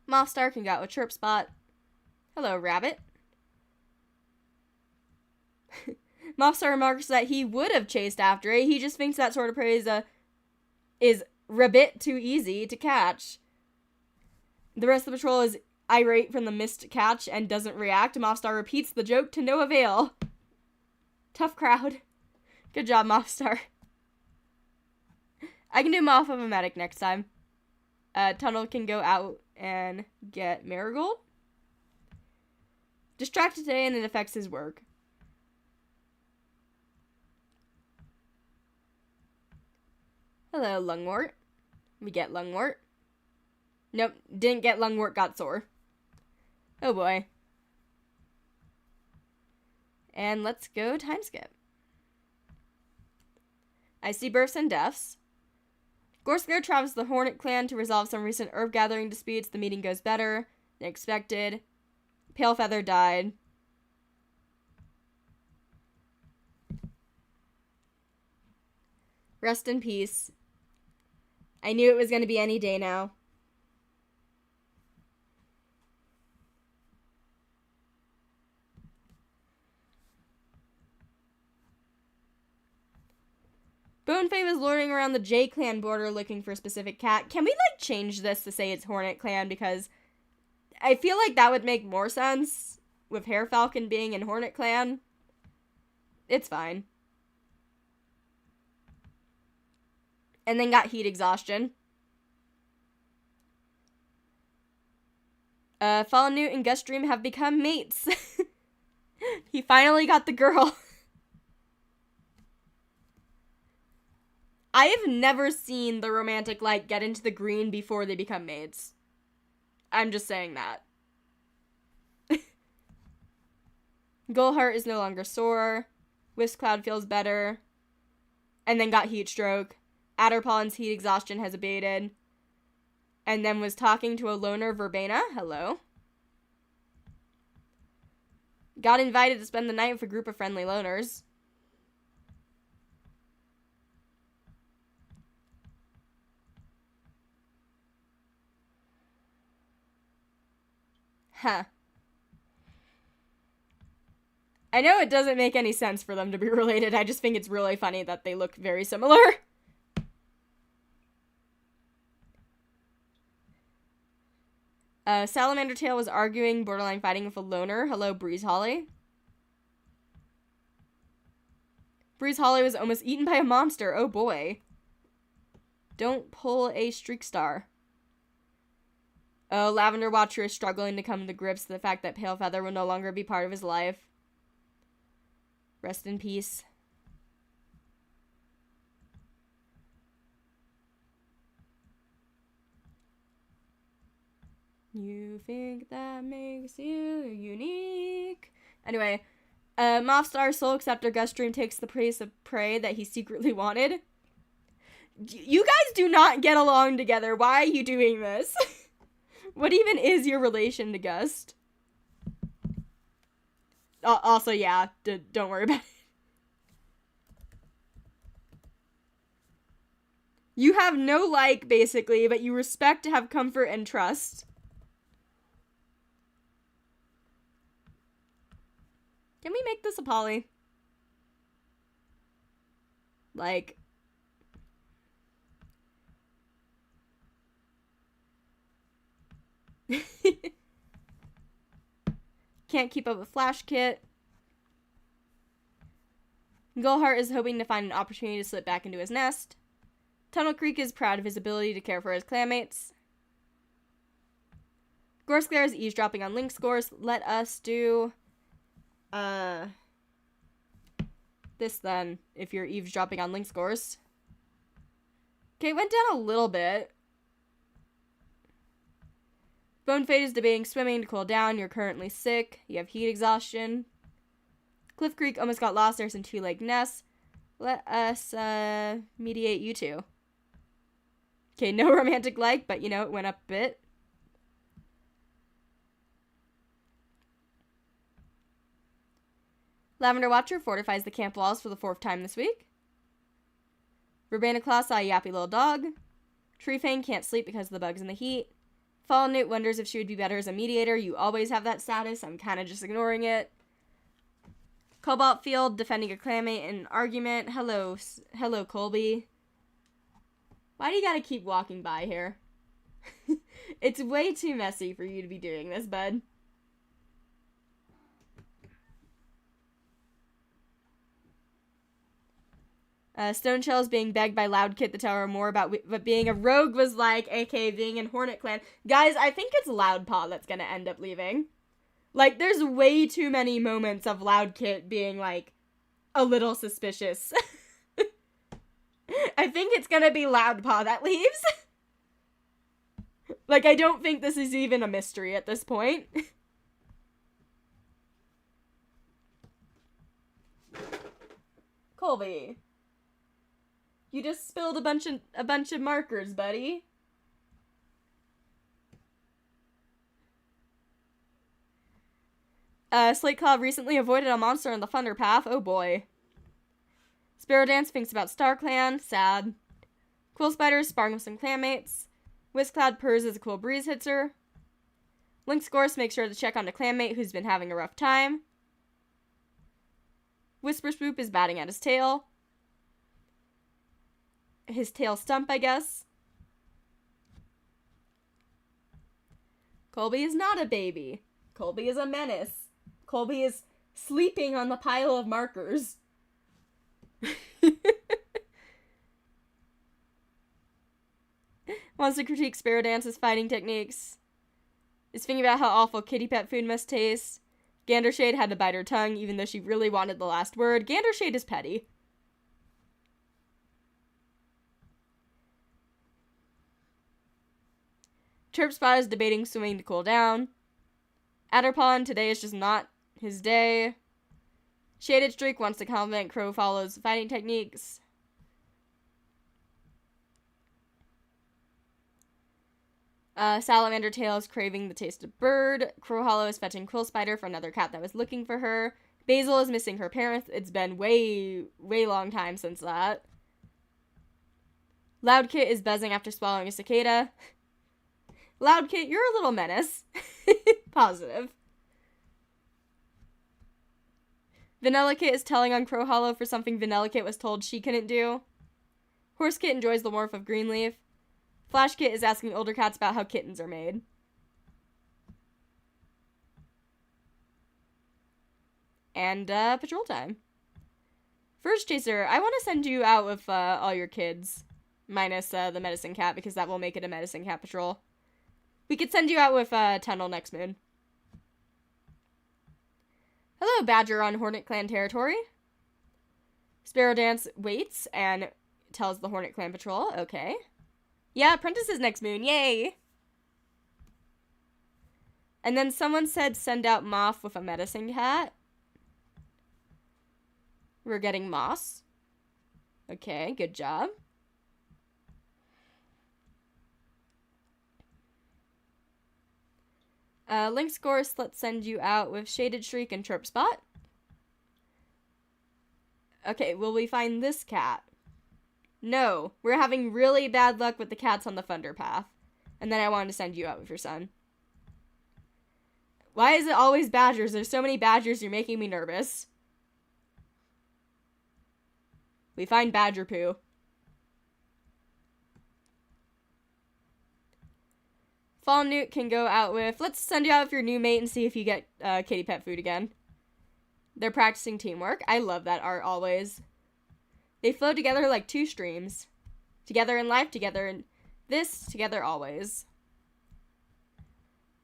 Mothstar can got a chirp spot. Hello, rabbit. Mothstar remarks that he would have chased after it. He just thinks that sort of prey is a bit too easy to catch. The rest of the patrol is irate from the missed catch and doesn't react. Mothstar repeats the joke to no avail. Tough crowd. Good job, Mothstar. I can do Moth of a medic next time. Tunnel can go out and get Marigold. Distracted today and it affects his work. Hello, Lungwort. We get Lungwort. Nope, didn't get Lungwort, got sore. Oh boy. And let's go time skip. I see births and deaths. Gorsker travels the Hornet clan to resolve some recent herb gathering disputes. The meeting goes better than expected. Palefeather died. Rest in peace. I knew it was going to be any day now. Bonefay was lording around the J Clan border looking for a specific cat. Can we, like, change this to say it's Hornet Clan? Because I feel like that would make more sense with Hair Falcon being in Hornet Clan. It's fine. And then got heat exhaustion. Fallen Newt and Gus Dream have become mates. He finally got the girl. I have never seen the romantic light get into the green before they become mates. I'm just saying that. Gullheart is no longer sore. Wisp-Cloud feels better. And then got heat stroke. Adderpollen's heat exhaustion has abated. And then was talking to a loner, Verbena. Hello. Got invited to spend the night with a group of friendly loners. Huh. I know it doesn't make any sense for them to be related. I just think it's really funny that they look very similar. Salamander Tail was arguing, borderline fighting with a loner. Hello, Breeze Holly. Breeze Holly was almost eaten by a monster. Oh boy. Don't pull a streak star. Oh, Lavender Watcher is struggling to come to grips with the fact that Palefeather will no longer be part of his life. Rest in peace. You think that makes you unique. Anyway, Mothstar Soul Acceptor Gus Dream takes the piece of prey that he secretly wanted. You guys do not get along together. Why are you doing this? What even is your relation to Gust? Also, yeah, don't worry about it. You have no like, basically, but you respect, have comfort, and trust. Can we make this a poly? Like... Can't keep up with Flash Kit. Gullheart is hoping to find an opportunity to slip back into his nest. Tunnel Creek is proud of his ability to care for his clanmates. Gorskler is eavesdropping on link scores. Let us do this then, if you're eavesdropping on link scores. Okay, it went down a little bit. Bonefade is debating swimming to cool down. You're currently sick. You have heat exhaustion. Cliff Creek almost got lost. There's some two-leg nests. Let us mediate you two. Okay, no romantic like, but you know, it went up a bit. Lavender Watcher fortifies the camp walls for the 4th time this week. Verbena Claw saw a yappy little dog. Treefang can't sleep because of the bugs and the heat. Fallen Newt wonders if she would be better as a mediator. You always have that status. I'm kind of just ignoring it. Cobalt Field defending a clanmate in an argument. Hello, Colby. Why do you gotta keep walking by here? It's way too messy for you to be doing this, bud. Stoneshell is being begged by Loudkit to tell her more about what being a rogue was like, aka being in Hornet Clan. Guys, I think it's Loudpaw that's gonna end up leaving. Like, there's way too many moments of Loudkit being, like, a little suspicious. I think it's gonna be Loudpaw that leaves. Like, I don't think this is even a mystery at this point. Colby. You just spilled a bunch of markers, buddy. Slate Cloud recently avoided a monster on the Thunder Path. Oh boy. Dance thinks about Star Clan. Sad. Quill Spider sparring with some clanmates. Whisk Cloud purrs as a cool breeze hits her. Link's Gorse makes sure to check on a clanmate who's been having a rough time. Whisper Swoop is batting at his tail. His tail stump, I guess. Colby is not a baby. Colby is a menace. Colby is sleeping on the pile of markers. Wants to critique Dance's fighting techniques. Is thinking about how awful kitty pet food must taste. Gandershade had to bite her tongue even though she really wanted the last word. Gandershade is petty. Chirpspot is debating swimming to cool down. Adderpawn, today is just not his day. Shaded Streak wants to compliment Crow Follow's fighting techniques. Salamander Tail is craving the taste of bird. Crow Hollow is fetching Quill Spider for another cat that was looking for her. Basil is missing her parents. It's been way long time since that. Loudkit is buzzing after swallowing a cicada. Loudkit, you're a little menace. Positive. Vanillakit is telling on Crow Hollow for something Vanillakit was told she couldn't do. Horsekit enjoys the warmth of Greenleaf. Flashkit is asking older cats about how kittens are made. And, patrol time. First Chaser, I want to send you out with, all your kids. Minus, the medicine cat, because that will make it a medicine cat patrol. We could send you out with, Tunnel next moon. Hello, Badger on Hornet Clan territory. Dance waits and tells the Hornet Clan patrol. Okay. Yeah, apprentices next moon. Yay! And then someone said send out Moth with a medicine cat. We're getting Moss. Okay, good job. Link's Gorse, let's send you out with Shaded Shriek and Chirp Spot. Okay, will we find this cat? No, we're having really bad luck with the cats on the Thunder Path. And then I wanted to send you out with your son. Why is it always badgers? There's so many badgers, you're making me nervous. We find badger poo. Fall Newt can go out with... Let's send you out with your new mate and see if you get kitty pet food again. They're practicing teamwork. I love that art always. They flow together like two streams. Together in life, together in this, together always.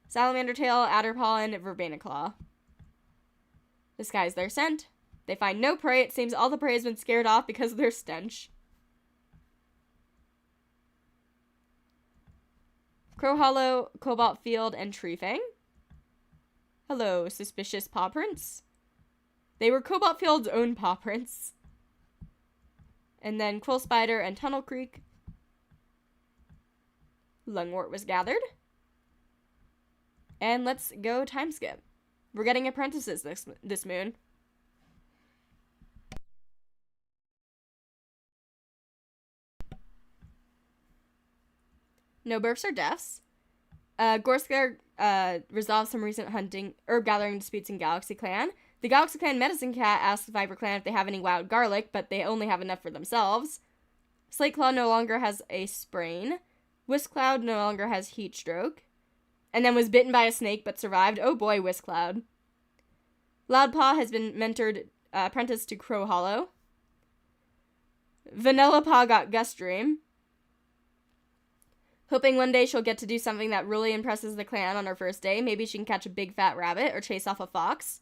Salamander Tail, Adderpaw, and Verbena Claw. Disguise their scent. They find no prey. It seems all the prey has been scared off because of their stench. Crow Hollow, Cobalt Field, and Treefang. Hello, suspicious paw prints. They were Cobalt Field's own paw prints. And then Quill Spider and Tunnel Creek. Lungwort was gathered. And let's go time skip. We're getting apprentices this moon. No births or deaths. Gorsker resolves some recent hunting herb gathering disputes in Galaxy Clan. The Galaxy Clan Medicine Cat asks ViperClan if they have any wild garlic, but they only have enough for themselves. Slateclaw no longer has a sprain. Whiskcloud no longer has heat stroke. And then was bitten by a snake but survived. Oh boy, Whiskcloud. Loudpaw has been mentored apprentice to Crow Hollow. Vanilla Paw got Gust Dream. Hoping one day she'll get to do something that really impresses the clan on her first day. Maybe she can catch a big fat rabbit or chase off a fox.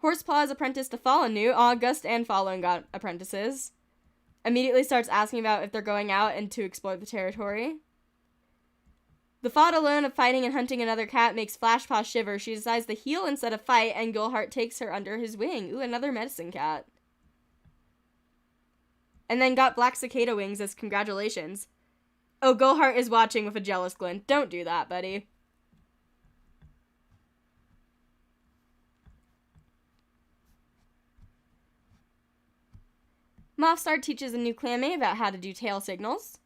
Horsepaw is apprenticed to Fallen new. August and Fallen got apprentices. Immediately starts asking about if they're going out and to explore the territory. The thought alone of fighting and hunting another cat makes Flashpaw shiver. She decides to heal instead of fight, and Gulhart takes her under his wing. Ooh, another medicine cat. And then got black cicada wings as congratulations. Oh, Gulhart is watching with a jealous glint. Don't do that, buddy. Mothstar teaches a new clanmate about how to do tail signals.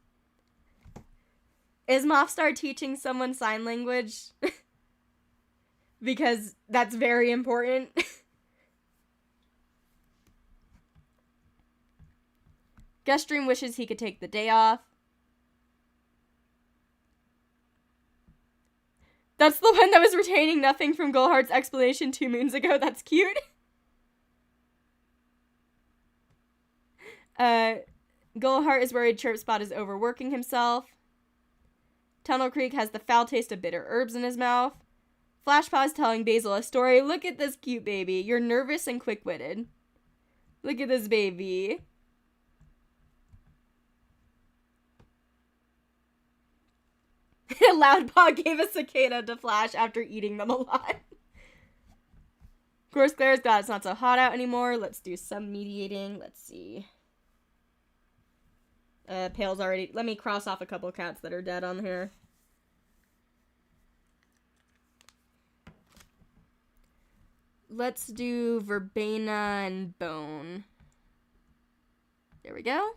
Is Mothstar teaching someone sign language? Because that's very important. Guststream wishes he could take the day off. That's the one that was retaining nothing from Gulhart's explanation 2 moons ago. That's cute. Gulhart is worried Chirpspot is overworking himself. Tunnel Creek has the foul taste of bitter herbs in his mouth. Flashpaw is telling Basil a story. Look at this cute baby. You're nervous and quick-witted. Look at this baby. Loudpaw gave a cicada to Flash after eating them a lot. Of course, Claire's got it's not so hot out anymore. Let's do some mediating. Let's see. Pale's already... Let me cross off a couple cats that are dead on here. Let's do Verbena and Bone. There we go.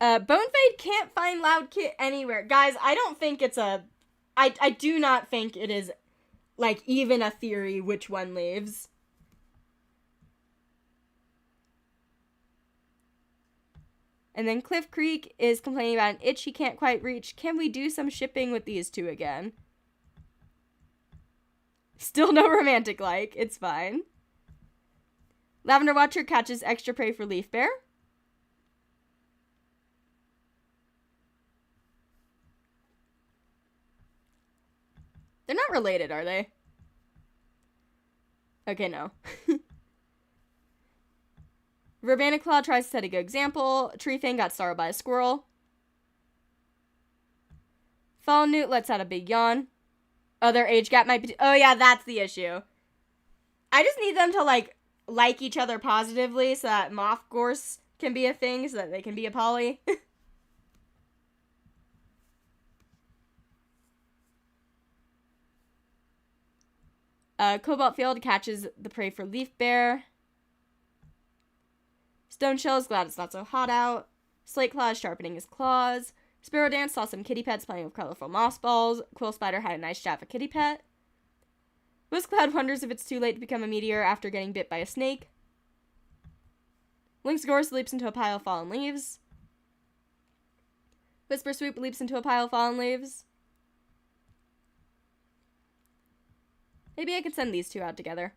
Bonefade can't find Loud Kit anywhere. Guys, I don't think it's a... I do not think it is, like, even a theory which one leaves. And then Cliff Creek is complaining about an itch he can't quite reach. Can we do some shipping with these two again? Still no romantic like. It's fine. Lavender Watcher catches extra prey for Leaf Bear. They're not related, are they? Okay, no. Verbena Claw tries to set a good example. Treefang got startled by a squirrel. Fallen Newt lets out a big yawn. Oh, their age gap might be... Oh, yeah, that's the issue. I just need them to, like each other positively so that Moth Gorse can be a thing, so that they can be a poly. Cobalt Field catches the prey for Leaf Bear. Stoneshell is glad it's not so hot out. Slateclaw is sharpening his claws. Sparrow Dance saw some kitty pets playing with colorful moss balls. Quill Spider had a nice Jaffa kitty pet. Whiskcloud wonders if it's too late to become a meteor after getting bit by a snake. Lynx Gorse leaps into a pile of fallen leaves. Whisper Swoop leaps into a pile of fallen leaves. Maybe I could send these two out together.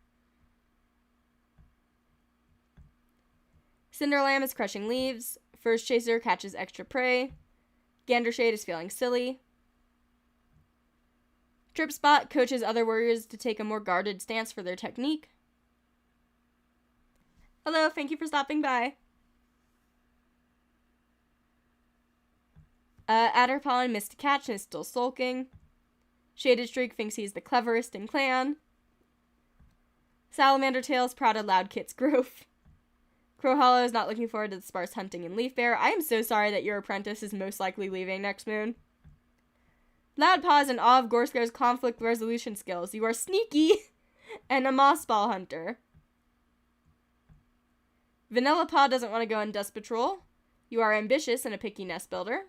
Cinderlamb is crushing leaves. First Chaser catches extra prey. Gandershade is feeling silly. Tripspot coaches other warriors to take a more guarded stance for their technique. Hello, thank you for stopping by. Adderpollen missed a catch and is still sulking. Shaded Streak thinks he's the cleverest in clan. Salamander Tails proud of Loud Kit's growth. Crow Hollow is not looking forward to the sparse hunting in Leaf Bear. I am so sorry that your apprentice is most likely leaving next moon. Loudpaw is in awe of Gorsco's conflict resolution skills. You are sneaky and a moss ball hunter. Vanilla Paw doesn't want to go on dust patrol. You are ambitious and a picky nest builder.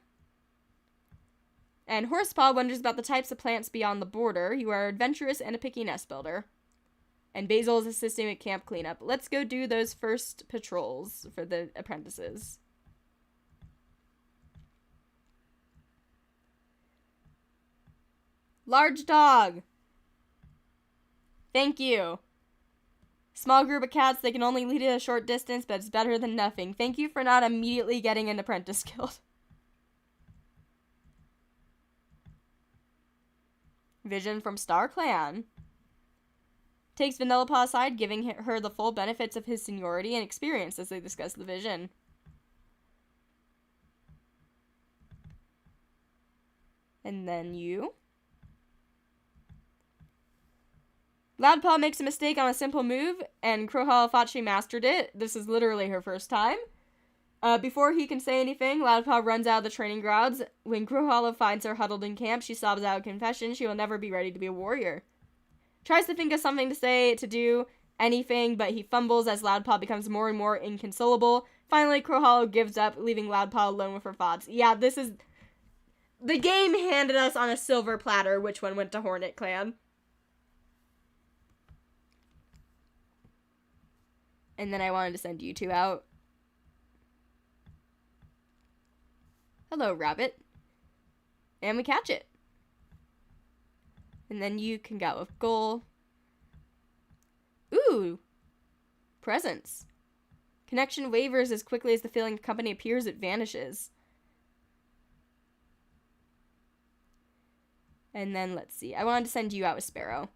And Horsepaw wonders about the types of plants beyond the border. You are adventurous and a picky nest builder. And Basil is assisting with camp cleanup. Let's go do those first patrols for the apprentices. Large dog. Thank you. Small group of cats, they can only lead it a short distance, but it's better than nothing. Thank you for not immediately getting an apprentice guild. Vision from Star Clan. Takes Vanilla Paw aside, giving her the full benefits of his seniority and experience as they discuss the vision. And then you. Loudpaw makes a mistake on a simple move, and Crowhollow thought she mastered it. This is literally her first time. Before he can say anything, Loudpaw runs out of the training grounds. When Crowhollow finds her huddled in camp, she sobs out a confession. She will never be ready to be a warrior. Tries to think of something to say, to do, anything, but he fumbles as Loudpaw becomes more and more inconsolable. Finally, Crowhollow gives up, leaving Loudpaw alone with her thoughts. Yeah, this is... The game handed us on a silver platter which one went to Hornet Clan. And then I wanted to send you two out. Hello, rabbit. And we catch it. And then you can go with goal. Ooh! Presents. Connection wavers as quickly as the feeling of company appears, it vanishes. And then, let's see. I wanted to send you out with Sparrow.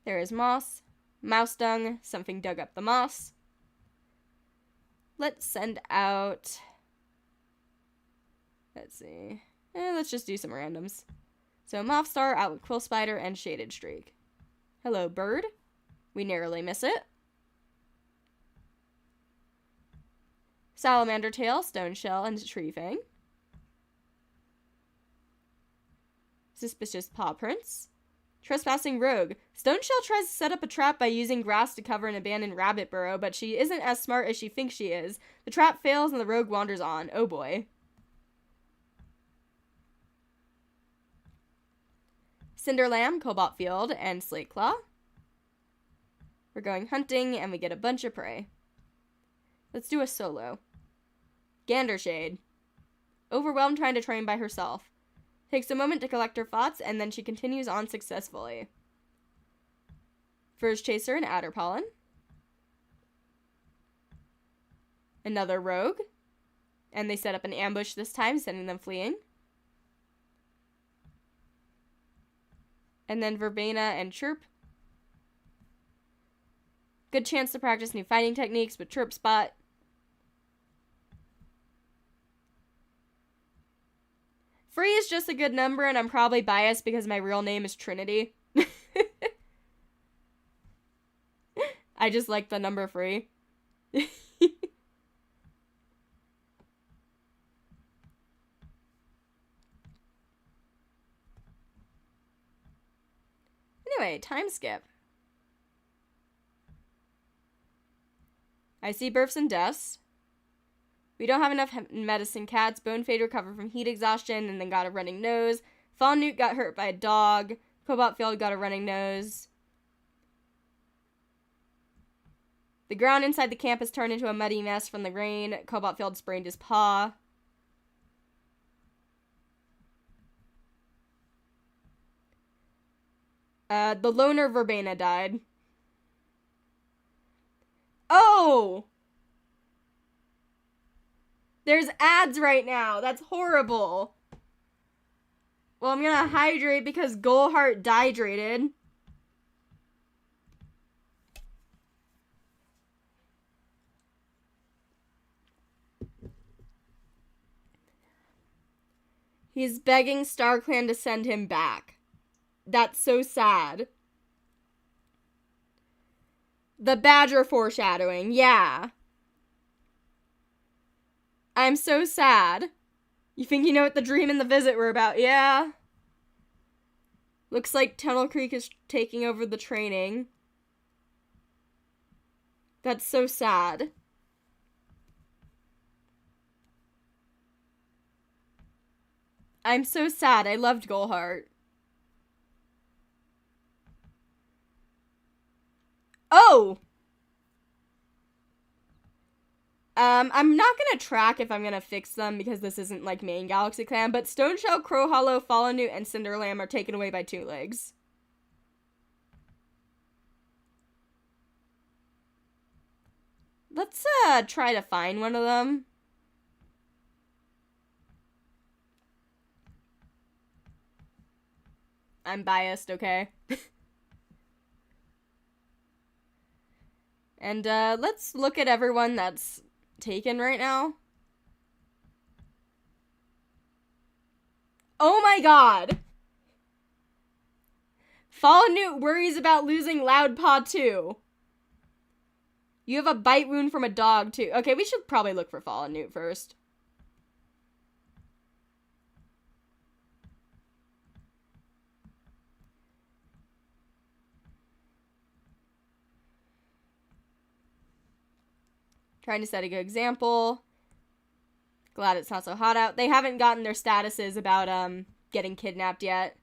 There is moss. Mouse dung, something dug up the moss. Let's send out... Let's see. Let's just do some randoms. So Mothstar out with Quill Spider and Shaded Streak. Hello, bird. We narrowly miss it. Salamander Tail, Stoneshell, and Tree Fang. Suspicious Paw Prints. Trespassing Rogue. Stoneshell tries to set up a trap by using grass to cover an abandoned rabbit burrow, but she isn't as smart as she thinks she is. The trap fails and the rogue wanders on. Oh boy. Cinderlamb, Cobalt Field, and Slate Claw. We're going hunting, and we get a bunch of prey. Let's do a solo. Gandershade. Overwhelmed trying to train by herself. Takes a moment to collect her thoughts, and then she continues on successfully. Furze Chaser and Adder Pollen. Another rogue. And they set up an ambush this time, sending them fleeing. And then Verbena and Chirp. Good chance to practice new fighting techniques with Chirp Spot. Free is just a good number, and I'm probably biased because my real name is Trinity. I just like the number free. Anyway, time skip. I see births and deaths. We don't have enough medicine cats. Bonefade recovered from heat exhaustion and then got a running nose. Fawn Newt got hurt by a dog. Cobalt Field got a running nose. The ground inside the camp has turned into a muddy mess from the rain. Cobalt Field sprained his paw. The loner Verbena died. Oh! There's ads right now. That's horrible. Well, I'm gonna hydrate because Goalheart dehydrated. He's begging StarClan to send him back. That's so sad. The badger foreshadowing, yeah. I'm so sad. You think you know what the dream and the visit were about? Yeah. Looks like Tunnel Creek is taking over the training. That's so sad. I'm so sad. I loved Goldheart. Oh! I'm not gonna track if I'm gonna fix them because this isn't like main Galaxy Clan, but Stoneshell, Crowhollow, Fallen Newt, and Cinderlamb are taken away by Two Legs. Let's try to find one of them. I'm biased, okay? And let's look at everyone that's taken right now. Oh my god! Fallen Newt worries about losing Loudpaw too. You have a bite wound from a dog too. Okay, we should probably look for Fallen Newt first. Trying to set a good example. Glad it's not so hot out. They haven't gotten their statuses about getting kidnapped yet.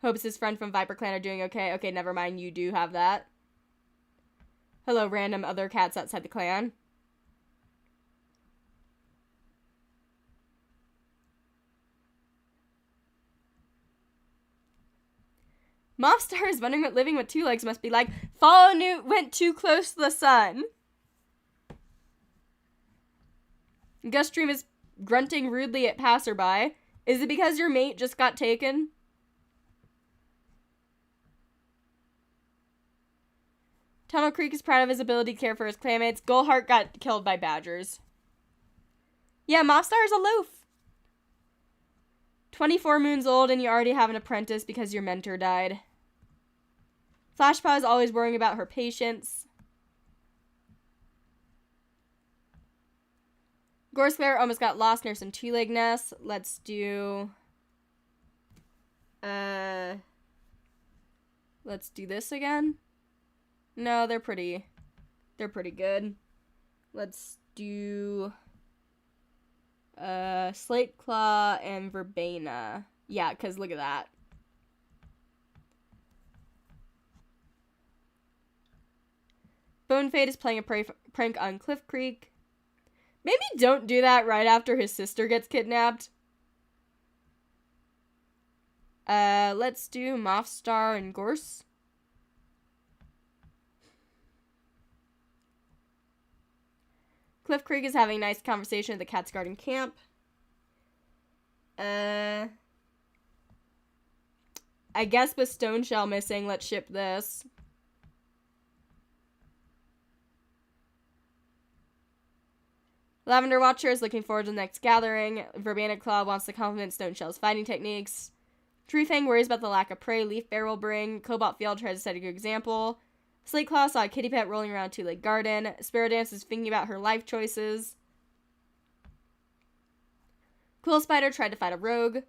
Hopes his friend from ViperClan are doing okay. Okay, never mind. You do have that. Hello, random other cats outside the clan. Mothstar is wondering what living with two legs must be like. Fallen Newt went too close to the sun. Gustream is grunting rudely at passerby. Is it because your mate just got taken? Tunnel Creek is proud of his ability to care for his clanmates. Goldheart got killed by badgers. Yeah, Mothstar is aloof. 24 moons old and you already have an apprentice because your mentor died. Flashpaw is always worrying about her patience. Gorsclair almost got lost near some two-leg nests. Let's do... Let's do this again. No, they're pretty good. Let's do... Slate Claw and Verbena. Yeah, because look at that. Bonefade is playing a prank on Cliff Creek. Maybe don't do that right after his sister gets kidnapped. Let's do Mothstar and Gorse. Cliff Creek is having a nice conversation at the Cat's Garden camp. I guess with Stoneshell missing, let's ship this. Lavender Watcher is looking forward to the next gathering. Verbena Claw wants to compliment Stoneshell's fighting techniques. Treefang worries about the lack of prey Leaf Bear will bring. Cobalt Field tries to set a good example. Slate Claw saw a kitty pet rolling around Two-Leg Garden. Dance is thinking about her life choices. Cool Spider tried to fight a rogue.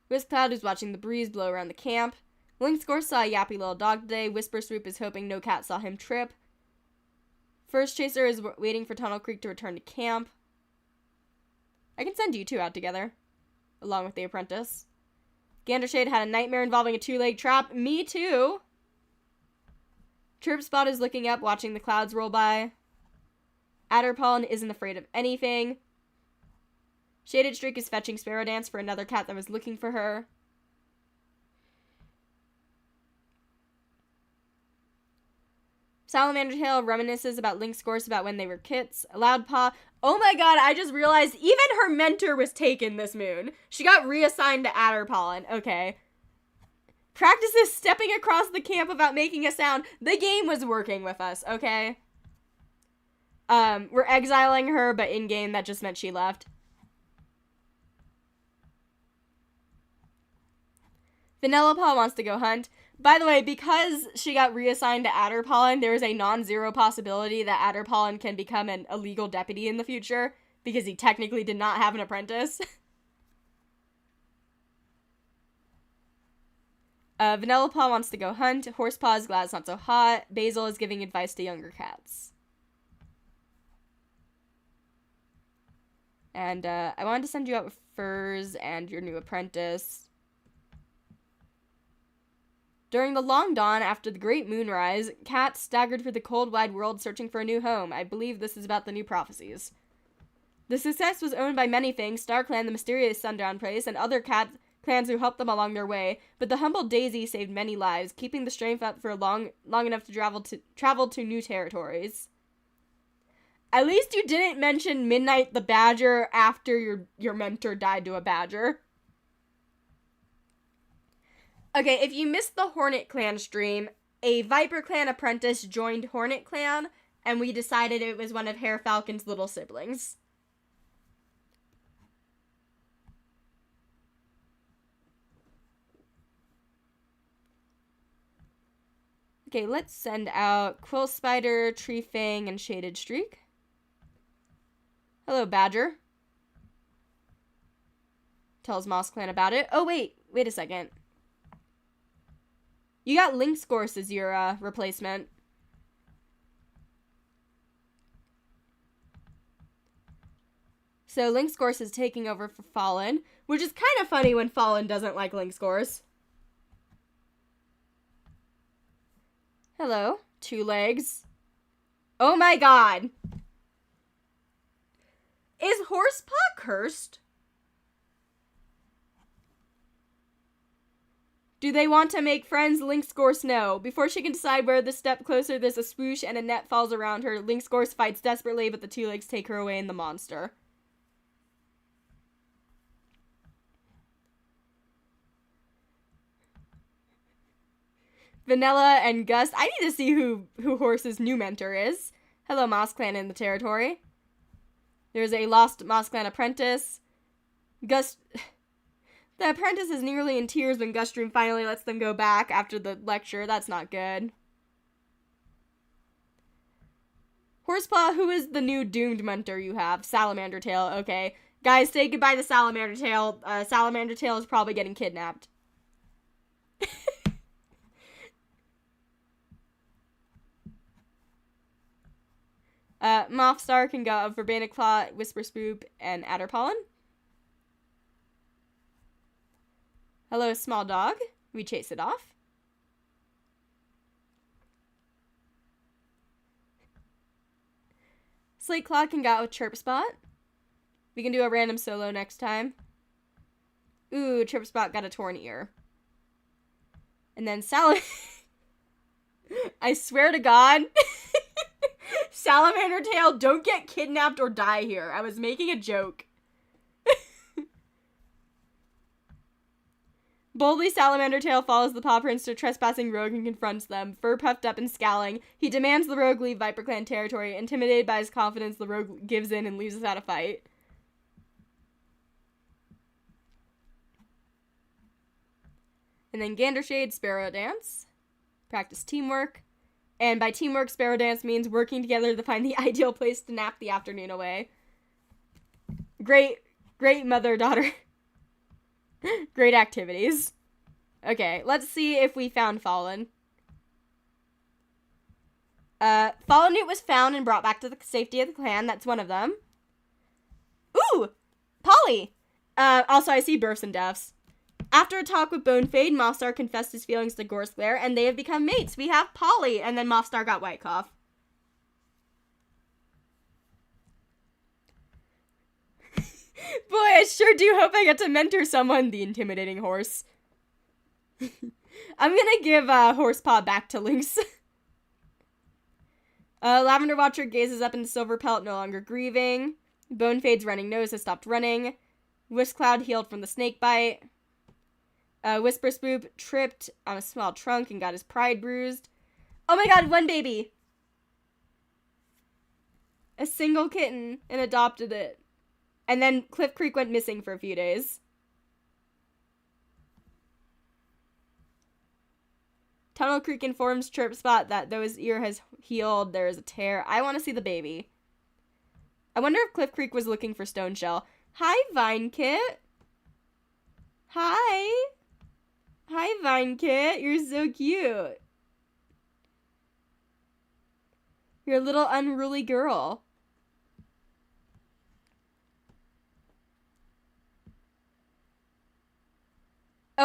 Whisk Cloud is watching the breeze blow around the camp. Lynx Gorse saw a yappy little dog today. Whisper Swoop is hoping no cat saw him trip. First Chaser is waiting for Tunnel Creek to return to camp. I can send you two out together, along with the apprentice. Gandershade had a nightmare involving a two-leg trap. Me too! Chirp Spot is looking up, watching the clouds roll by. Adderpollen isn't afraid of anything. Shaded Streak is fetching Sparrow Dance for another cat that was looking for her. Salamander Tail reminisces about Lynx Gorse about when they were kits. Loudpaw. Oh my god, I just realized even her mentor was taken this moon. She got reassigned to Adderpollen. Okay. Practices stepping across the camp without making a sound. The game was working with us, okay? We're exiling her, but in-game that just meant she left. Vanillapollen wants to go hunt. By the way, because she got reassigned to Adderpollen, there is a non-zero possibility that Adderpollen can become an illegal deputy in the future, because he technically did not have an apprentice. Vanillapollen wants to go hunt. Horsepaw is glad it's not so hot. Basil is giving advice to younger cats. And I wanted to send you out with furs and your new apprentice. During the long dawn after the great moonrise, cats staggered through the cold wide world searching for a new home. I believe this is about the new prophecies. The success was owned by many things, StarClan, the mysterious Sundown Place, and other clans who helped them along their way, but the humble Daisy saved many lives, keeping the strength up for long enough to travel to new territories. At least you didn't mention Midnight the Badger after your mentor died to a badger. Okay, if you missed the Hornet Clan stream, a ViperClan apprentice joined Hornet Clan, and we decided it was one of Hair Falcon's little siblings. Okay, let's send out Quill Spider, Tree Fang, and Shaded Streak. Hello, Badger. Tells Moss Clan about it. Oh, wait a second. You got Lynx Gorse as your replacement. So Lynx Gorse is taking over for Fallen, which is kind of funny when Fallen doesn't like Lynx Gorse. Hello, Two Legs. Oh my god. Is Horsepaw cursed? Do they want to make friends? Lynx Gorse no. Before she can decide where to step closer, there's a swoosh and a net falls around her. Lynx Gorse fights desperately, but the Two Legs take her away in the monster. Vanilla and Gus. I need to see who Horse's new mentor is. Hello, Moss Clan in the territory. There's a lost Moss Clan apprentice. Gus... The apprentice is nearly in tears when Gustream finally lets them go back after the lecture. That's not good. Horsepaw, who is the new doomed mentor you have? Salamander Tail, okay. Guys, say goodbye to Salamander Tail. Salamander Tail is probably getting kidnapped. Mothstar can go of Verbena Claw, Whisper Spoop, and Adder Pollen. Hello, small dog. We chase it off. Slate Claw can go with Chirp Spot. We can do a random solo next time. Ooh, Chirp Spot got a torn ear. And then I swear to God. Salamander Tail, don't get kidnapped or die here. I was making a joke. Boldly, Salamander Tail follows the Paw Prints to a trespassing rogue and confronts them. Fur puffed up and scowling, he demands the rogue leave ViperClan territory. Intimidated by his confidence, the rogue gives in and leaves without a fight. And then Gandershade, Sparrow Dance. Practice teamwork. And by teamwork, Sparrow Dance means working together to find the ideal place to nap the afternoon away. Great mother-daughter. Great activities. Okay, let's see if we found Fallen. Fallen Newt was found and brought back to the safety of the clan. That's one of them. Ooh! Polly! Also, I see births and deaths. After a talk with Bonefade, Mothstar confessed his feelings to Gorseglare, and they have become mates. We have Polly, and then Mothstar got White Cough. Boy, I sure do hope I get to mentor someone, the intimidating horse. I'm gonna give Horsepaw back to Lynx. Lavender Watcher gazes up into Silver Pelt, no longer grieving. Bonefade's running nose has stopped running. Wisp Cloud healed from the snake bite. Whisper Spoop tripped on a small trunk and got his pride bruised. Oh my god, one baby! A single kitten and adopted it. And then Cliff Creek went missing for a few days. Tunnel Creek informs Chirp Spot that though his ear has healed, there is a tear. I want to see the baby. I wonder if Cliff Creek was looking for Stoneshell. Hi, Vine Kit. Hi. Hi, Vine Kit. You're so cute. You're a little unruly girl.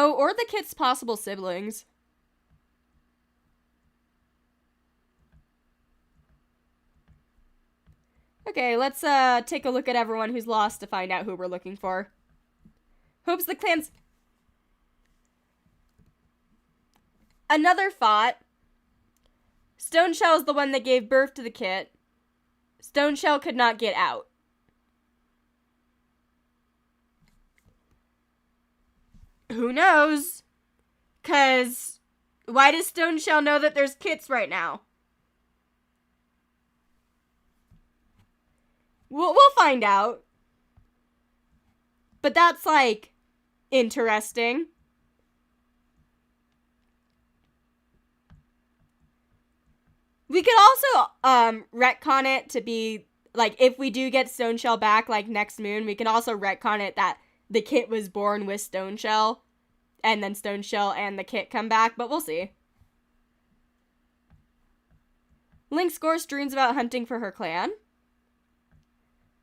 Oh, or the kit's possible siblings. Okay, let's take a look at everyone who's lost to find out who we're looking for. Hopes the clan's... Another thought. Stoneshell is the one that gave birth to the kit. Stoneshell could not get out. Who knows? 'Cause why does Stoneshell know that there's kits right now? We'll find out. But that's, like, interesting. We could also retcon it to be, like, if we do get Stoneshell back, like, next moon, we can also retcon it that the kit was born with Stoneshell, and then Stoneshell and the kit come back, but we'll see. Link scores dreams about hunting for her clan.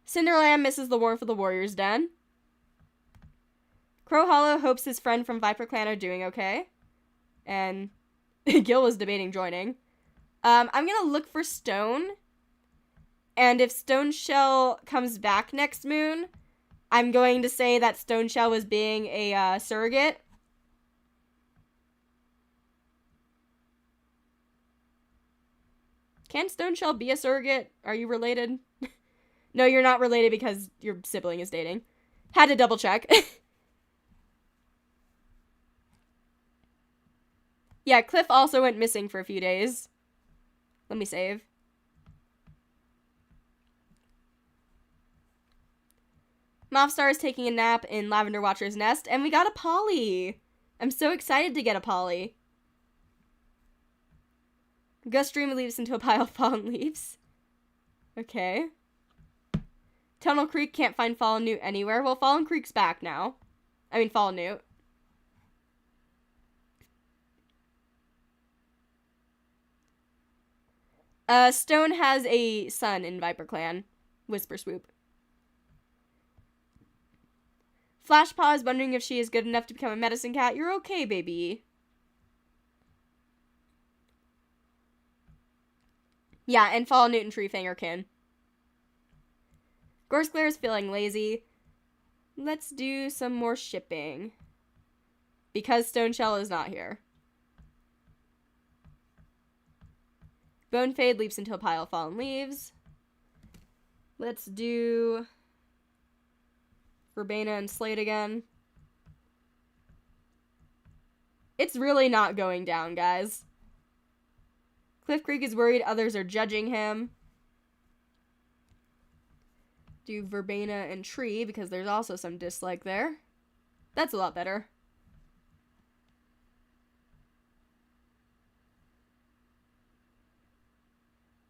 Cinderland misses the warmth of the Warrior's Den. Crow Hollow hopes his friend from ViperClan are doing okay. And Gil was debating joining. I'm gonna look for Stone. And if Stoneshell comes back next moon, I'm going to say that Stoneshell was being a surrogate. Can Stoneshell be a surrogate? Are you related? No, you're not related because your sibling is dating. Had to double check. Yeah, Cliff also went missing for a few days. Let me save. Mothstar is taking a nap in Lavender Watcher's nest, and we got a Polly. I'm so excited to get a Polly. Gust Dream leaves into a pile of fallen leaves. Okay. Tunnel Creek can't find Fallen Newt anywhere. Well, Fallen Creek's back now. I mean, Fallen Newt. Stone has a son in ViperClan. Whisper Swoop. Flashpaw is wondering if she is good enough to become a medicine cat. You're okay, baby. Yeah, and Fallen Newt and Treefang are kin. Gorseclair is feeling lazy. Let's do some more shipping. Because Stoneshell is not here. Bonefade leaps into a pile of fallen leaves. Let's do Verbena and Slate again. It's really not going down, guys. Cliff Creek is worried others are judging him. Do Verbena and Tree, because there's also some dislike there. That's a lot better.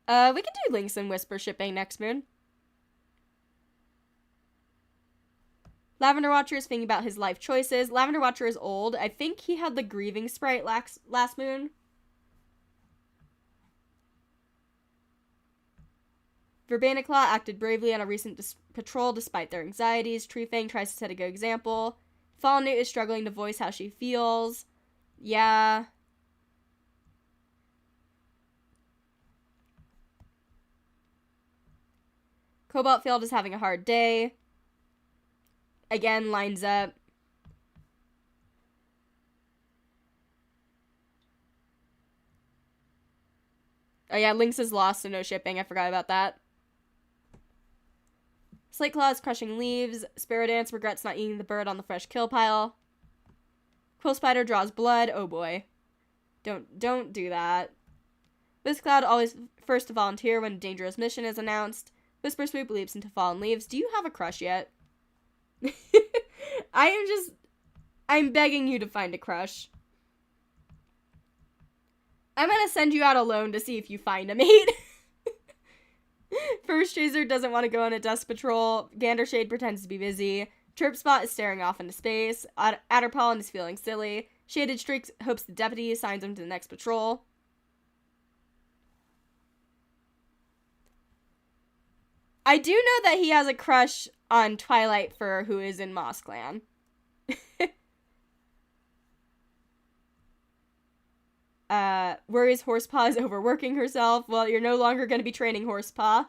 We can do Lynx and Whisper shipping next moon. Lavender Watcher is thinking about his life choices. Lavender Watcher is old. I think he had the grieving sprite last moon. Verbena Claw acted bravely on a recent patrol despite their anxieties. Treefang tries to set a good example. Fallen Newt is struggling to voice how she feels. Yeah. Cobalt Field is having a hard day. Again, lines up. Oh yeah, Lynx is lost, so no shipping. I forgot about that. Slate Claw is crushing leaves. Sparrow Dance regrets not eating the bird on the fresh kill pile. Quill Spider draws blood. Oh boy. Don't do that. BlizzCloud always first to volunteer when a dangerous mission is announced. Whisper Swoop leaps into fallen leaves. Do you have a crush yet? I'm begging you to find a crush. I'm gonna send you out alone to see if you find a mate. First Chaser doesn't want to go on a dust patrol. Gandershade pretends to be busy. Chirpspot is staring off into space. Adderpollen is feeling silly. Shaded Streak hopes the deputy assigns him to the next patrol. I do know that he has a crush on Twilight Fur, who is in Moss Clan. Worries Horsepaw is overworking herself. Well, you're no longer going to be training Horsepaw.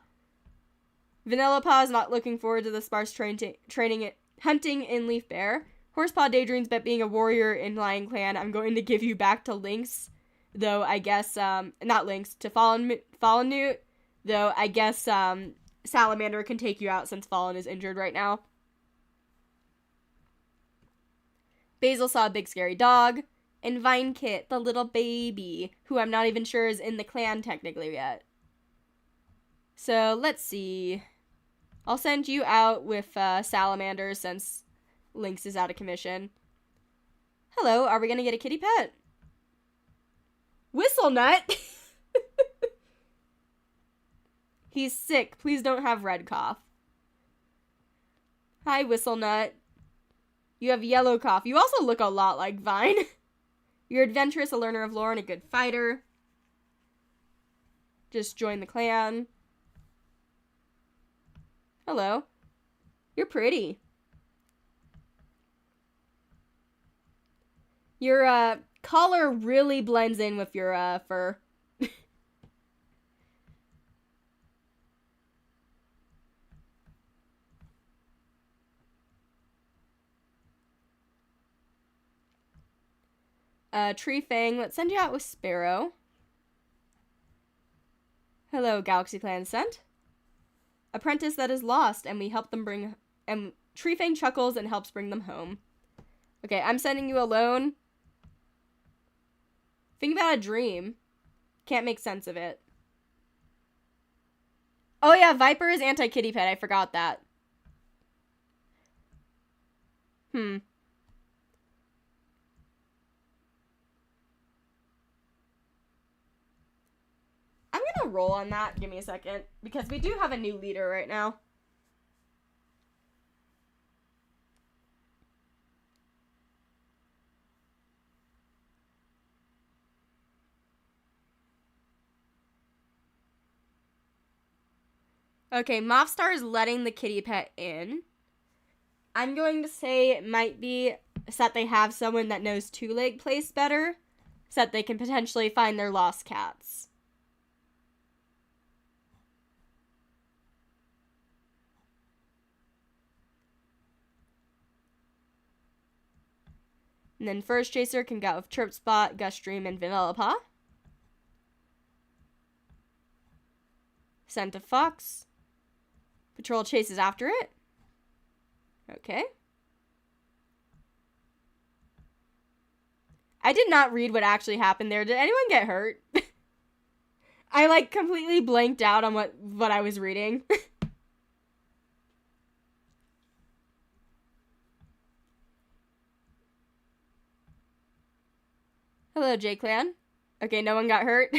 Vanilla Paw is not looking forward to the sparse hunting in Leaf Bear. Horsepaw daydreams about being a warrior in Lion Clan. I'm going to give you back to Lynx, though I guess, not Lynx, to Fallen Newt, though I guess, Salamander can take you out since Fallen is injured right now. Basil saw a big scary dog, and Vine Kit, the little baby, who I'm not even sure is in the clan technically yet. So, let's see. I'll send you out with, Salamander since Lynx is out of commission. Hello, are we gonna get a kitty pet? Whistle Nut! He's sick. Please don't have red cough. Hi, Whistle Nut. You have yellow cough. You also look a lot like Vine. You're adventurous, a learner of lore, and a good fighter. Just join the clan. Hello. You're pretty. Your, collar really blends in with your, fur. Tree Fang, let's send you out with Sparrow. Hello, Galaxy Clan sent. Apprentice that is lost, and we help them bring... And Tree Fang chuckles and helps bring them home. Okay, I'm sending you alone. Think about a dream. Can't make sense of it. Oh yeah, Viper is anti-kitty pet. I forgot that. I'm gonna roll on that. Give me a second. Because we do have a new leader right now. Okay, Mothstar is letting the kitty pet in. I'm going to say it might be so that they have someone that knows two-leg place better, so that they can potentially find their lost cats. And then First Chaser can go with Chirp Spot, Gust Dream, and Vanilla Paw. Scent of Fox. Patrol chases after it. Okay. I did not read what actually happened there. Did anyone get hurt? I, like, completely blanked out on what I was reading. Hello, J-Clan. Okay, no one got hurt.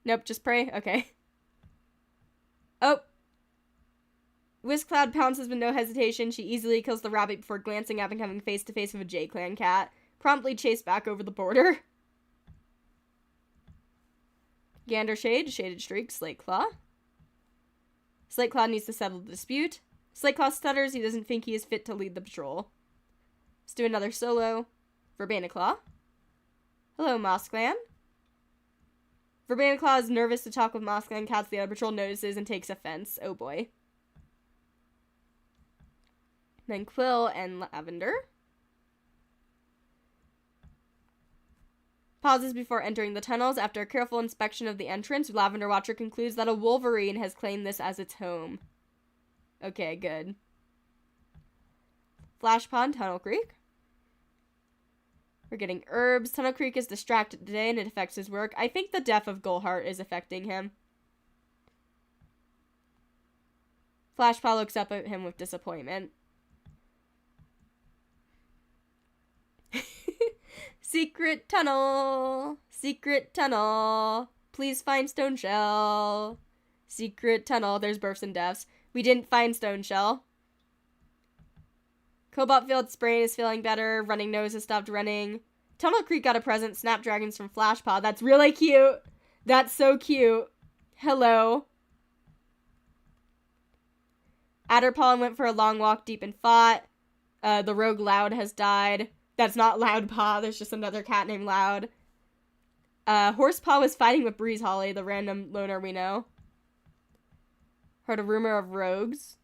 Nope, just pray? Okay. Oh. Whiskcloud pounces with no hesitation. She easily kills the rabbit before glancing up and coming face to face with a J-Clan cat. Promptly chased back over the border. Gander Shade, Shaded Streak, Slate Claw. Slate Claw needs to settle the dispute. Slate Claw stutters. He doesn't think he is fit to lead the patrol. Let's do another solo. Verbena Claw. Hello, Moss Clan. Verbena Claw is nervous to talk with Moss Clan cats. The other patrol notices and takes offense. Oh boy. Then Quill and Lavender. Pauses before entering the tunnels. After a careful inspection of the entrance, Lavender Watcher concludes that a Wolverine has claimed this as its home. Okay, good. Flash Pond, Tunnel Creek. We're getting herbs. Tunnel Creek is distracted today and it affects his work. I think the death of Gullheart is affecting him. Flashpaw looks up at him with disappointment. Secret tunnel. Secret tunnel. Please find Stoneshell. Secret tunnel. There's births and deaths. We didn't find Stoneshell. Cobalt Field's brain is feeling better. Running Nose has stopped running. Tunnel Creek got a present. Snapdragons from Flashpaw. That's really cute. That's so cute. Hello. Adderpaw went for a long walk deep in thought. The rogue Loud has died. That's not Loudpaw. There's just another cat named Loud. Horsepaw was fighting with Breeze Holly, the random loner we know. Heard a rumor of rogues.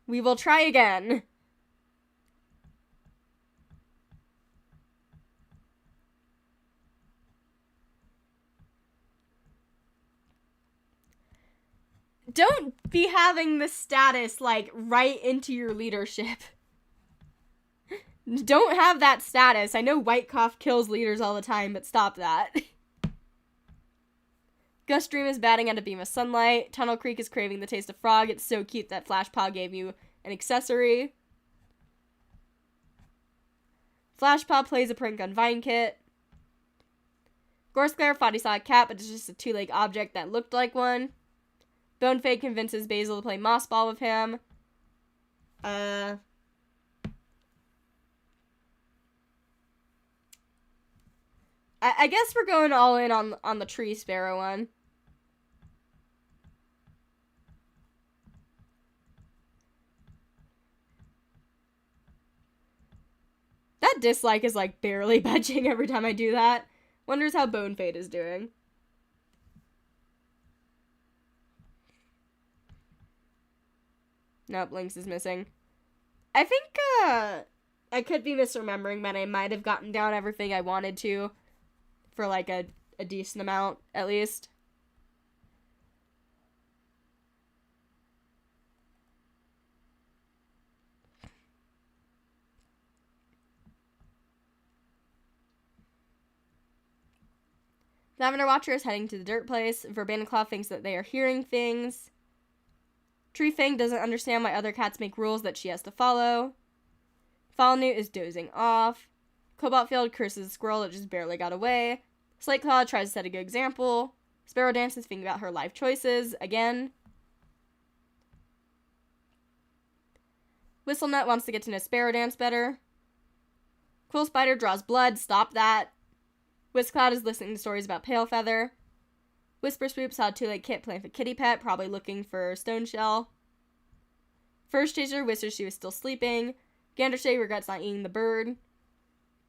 We will try again. Don't be having the status, like, right into your leadership. Don't have that status. I know Whitecough kills leaders all the time, but stop that. Guststream is batting at a beam of sunlight. Tunnel Creek is craving the taste of frog. It's so cute that Flashpaw gave you an accessory. Flashpaw plays a prank on Vinekit. Gorsclare thought he saw a cat, but it's just a two-leg object that looked like one. Bonefade convinces Basil to play Moss Ball with him. I guess we're going all in on the Tree Sparrow one. That dislike is, like, barely budging every time I do that. Wonders how Bonefade is doing. Nope, Lynx is missing. I think, I could be misremembering, but I might have gotten down everything I wanted to for, like, a decent amount, at least. Lavender Watcher is heading to the dirt place. Verbanaclaw thinks that they are hearing things. Tree Fang doesn't understand why other cats make rules that she has to follow. Falnute is dozing off. Cobaltfield curses a squirrel that just barely got away. Slateclaw tries to set a good example. Sparrowdance is thinking about her life choices again. Whistlenut wants to get to know Sparrowdance better. Quill Spider draws blood. Stop that. Whiskcloud is listening to stories about Palefeather. Whisper Swoop saw a two-legged kit playing for Kitty Pet, probably looking for Stoneshell. First Chaser wishes she was still sleeping. Gandershay regrets not eating the bird.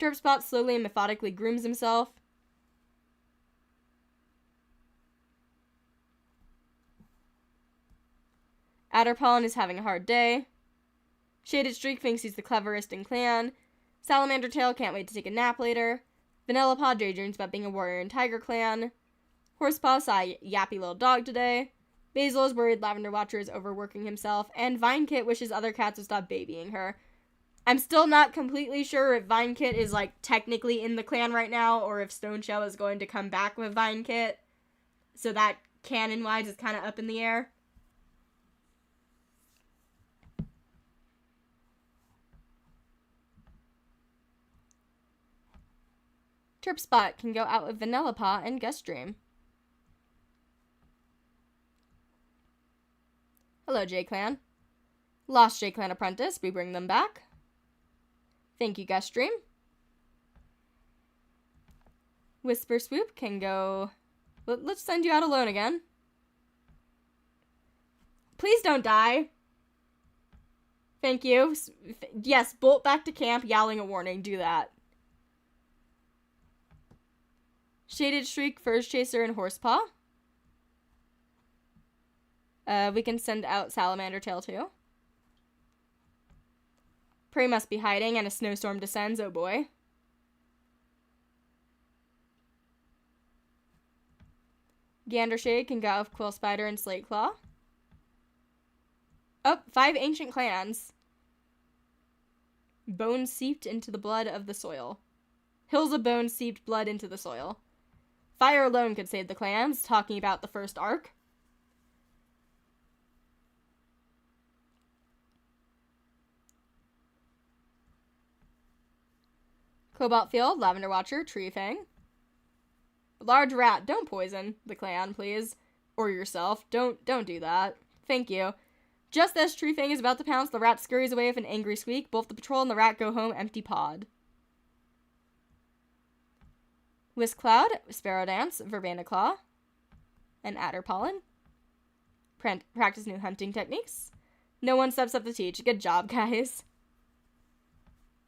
Turpspot slowly and methodically grooms himself. Adderpollen is having a hard day. Shaded Streak thinks he's the cleverest in clan. Salamander Tail can't wait to take a nap later. Vanillapod daydreams about being a warrior in Tiger Clan. Horsepaw saw a yappy little dog today. Basil is worried Lavender Watcher is overworking himself. And Vinekit wishes other cats would stop babying her. I'm still not completely sure if Vinekit is, like, technically in the clan right now, or if Stoneshell is going to come back with Vinekit. So that, canon-wise, is kind of up in the air. Turpspot can go out with Vanillapod and Guststream. Hello, J-Clan. Lost J-Clan apprentice. We bring them back. Thank you, Guststream. Whisper Swoop can go... Let's send you out alone again. Please don't die. Thank you. Yes, bolt back to camp, yowling a warning. Do that. Shaded Shriek, First Chaser, and Horsepaw. We can send out Salamander Tail, too. Prey must be hiding, and a snowstorm descends. Oh, boy. Gandershade can go out with Quill Spider and Slateclaw. Oh, 5 ancient clans. Bone seeped into the blood of the soil. Hills of bone seeped blood into the soil. Fire alone could save the clans, talking about the first arc. Cobaltfield, Lavender Watcher, Tree Fang. Large rat, don't poison the clan, please. Or yourself. Don't do that. Thank you. Just as Tree Fang is about to pounce, the rat scurries away with an angry squeak. Both the patrol and the rat go home empty-pawed. Whiskcloud, Sparrowdance, Verbanaclaw, and Adderpollen. Practice new hunting techniques. No one steps up to teach. Good job, guys.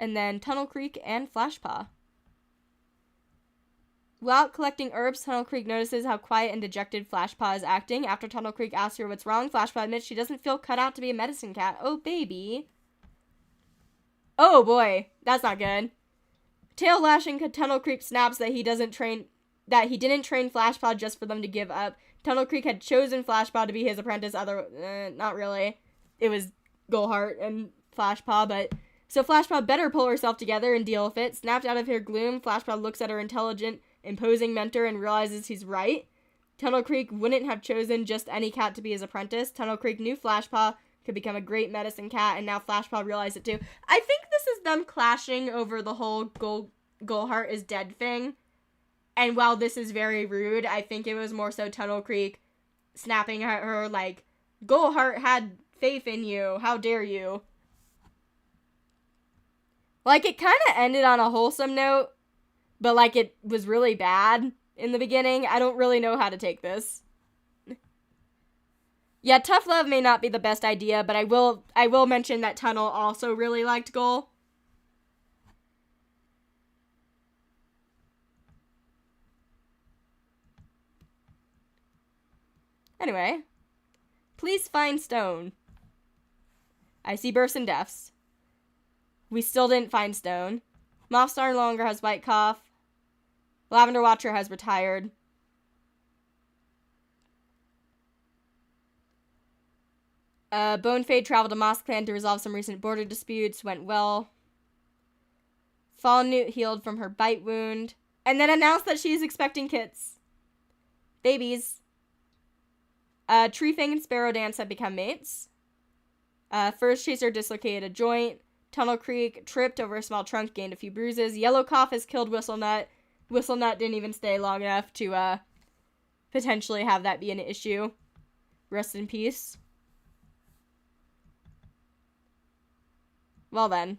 And then Tunnel Creek and Flashpaw. While out collecting herbs, Tunnel Creek notices how quiet and dejected Flashpaw is acting. After Tunnel Creek asks her what's wrong, Flashpaw admits she doesn't feel cut out to be a medicine cat. Oh, baby. Oh, boy. That's not good. Tail lashing, Tunnel Creek snaps that he didn't train Flashpaw just for them to give up. Tunnel Creek had chosen Flashpaw to be his apprentice. Not really. It was Goldheart and Flashpaw, but... So Flashpaw better pull herself together and deal with it. Snapped out of her gloom, Flashpaw looks at her intelligent, imposing mentor and realizes he's right. Tunnel Creek wouldn't have chosen just any cat to be his apprentice. Tunnel Creek knew Flashpaw could become a great medicine cat, and now Flashpaw realized it too. I think this is them clashing over the whole Goldheart is dead thing. And while this is very rude, I think it was more so Tunnel Creek snapping at her like, Goldheart had faith in you. How dare you? Like, it kind of ended on a wholesome note, but, like, it was really bad in the beginning. I don't really know how to take this. Yeah, tough love may not be the best idea, but I will mention that Tunnel also really liked Goal. Anyway, please find Stone. I see births and deaths. We still didn't find Stone. Mothstar no longer has white cough. Lavender Watcher has retired. Bonefade traveled to Mothclan to resolve some recent border disputes. Went well. Fallen Newt healed from her bite wound. And then announced that she's expecting kits. Babies. Treefang and Sparrowdance have become mates. First Chaser dislocated a joint. Tunnel Creek tripped over a small trunk, gained a few bruises. Yellow Cough has killed Whistlenut. Whistlenut didn't even stay long enough to potentially have that be an issue. Rest in peace. Well then.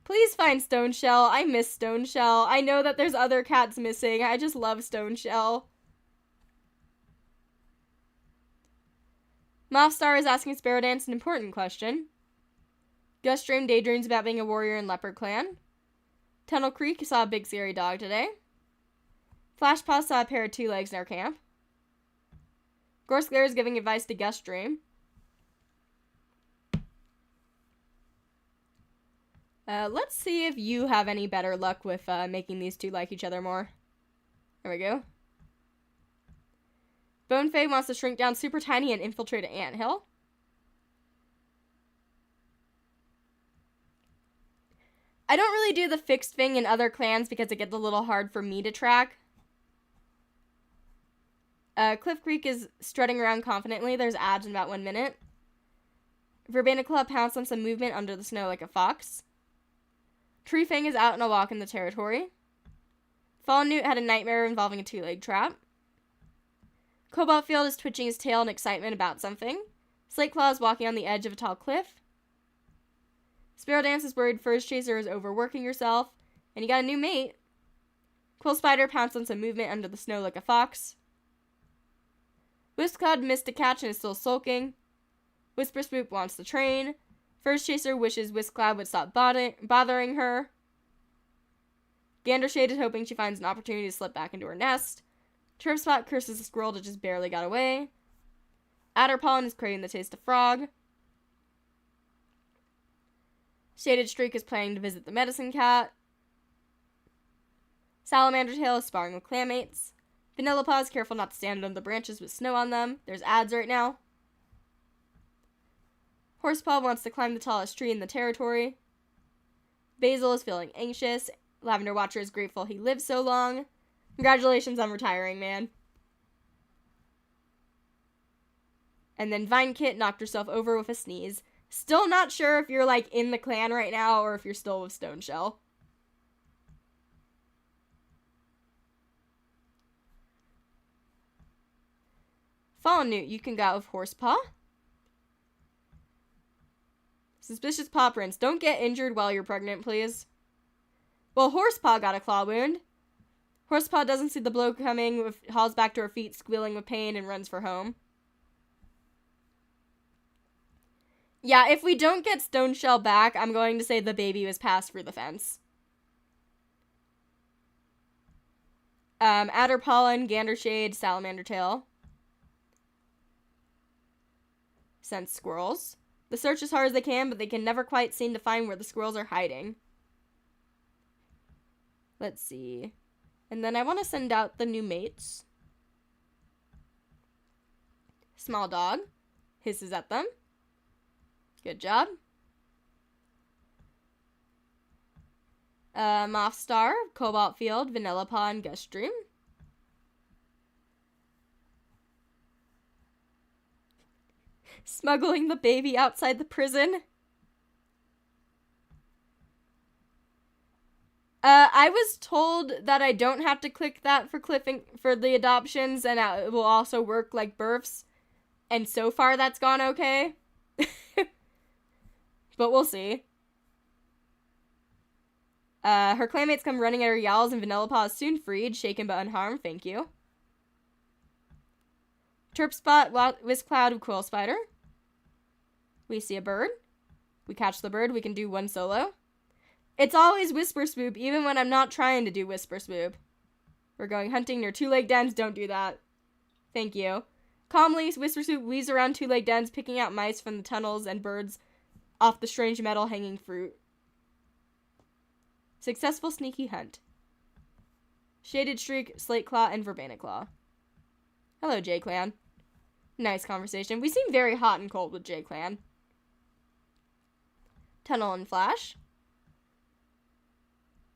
Please find Stoneshell. I miss Stoneshell. I know that there's other cats missing. I just love Stoneshell. Mothstar is asking Sparrowdance an important question. Gustream daydreams about being a warrior in Leopard Clan. Tunnel Creek saw a big scary dog today. Flashpaw saw a pair of 2 legs in our camp. Gorsglare is giving advice to Gustream. Let's see if you have any better luck with making these two like each other more. There we go. Bonefade wants to shrink down super tiny and infiltrate an anthill. I don't really do the fixed thing in other clans because it gets a little hard for me to track. Cliff Creek is strutting around confidently. There's ads in about 1 minute. Verbena Club pounced on some movement under the snow like a fox. Treefang is out on a walk in the territory. Fallen Newt had a nightmare involving a 2-leg trap. Cobalt Field is twitching his tail in excitement about something. Slate Claw is walking on the edge of a tall cliff. Sparrowdance is worried First Chaser is overworking herself, and he got a new mate. Quill Spider pounced on some movement under the snow like a fox. Whiskcloud missed a catch and is still sulking. Whisper Spoop wants the train. First Chaser wishes Whiskcloud would stop bothering her. Gandershade is hoping she finds an opportunity to slip back into her nest. Turfspot curses the squirrel that just barely got away. Adderpollen is craving the taste of frog. Shaded Streak is planning to visit the medicine cat. Salamander Tail is sparring with clanmates. Vanilla Paw is careful not to stand under the branches with snow on them. There's ads right now. Horsepaw wants to climb the tallest tree in the territory. Basil is feeling anxious. Lavender Watcher is grateful he lived so long. Congratulations on retiring, man. And then Vine Kit knocked herself over with a sneeze. Still not sure if you're, like, in the clan right now or if you're still with Stoneshell. Fallen Newt, you can go out with Horsepaw. Suspicious paw prints. Don't get injured while you're pregnant, please. Well, Horsepaw got a claw wound. Horsepaw doesn't see the blow coming, hauls back to her feet, squealing with pain, and runs for home. Yeah, if we don't get Stoneshell back, I'm going to say the baby was passed through the fence. Adder Pollen, Gander Shade, Salamander Tail. Sense squirrels. They search as hard as they can, but they can never quite seem to find where the squirrels are hiding. Let's see. And then I want to send out the new mates. Small dog hisses at them. Good job. Mothstar, Cobalt Field, Vanilla Paw, and Gust Dream. Smuggling the baby outside the prison. I was told that I don't have to click that for the adoptions, and it will also work like births. And so far, that's gone okay. But we'll see. Her clanmates come running at her yowls, and Vanilla Paw is soon freed, shaken but unharmed. Thank you. Terp Spot, Whisk Cloud of Quill Spider. We see a bird. We catch the bird. We can do one solo. It's always Whisper Swoop, even when I'm not trying to do Whisper Swoop. We're going hunting near two-leg dens. Don't do that. Thank you. Calmly, Whisper Swoop weaves around two-leg dens, picking out mice from the tunnels and birds off the strange metal hanging fruit. Successful sneaky hunt. Shaded Streak, Slate Claw, and Verbena Claw. Hello, J-Clan. Nice conversation. We seem very hot and cold with J-Clan. Tunnel and Flash.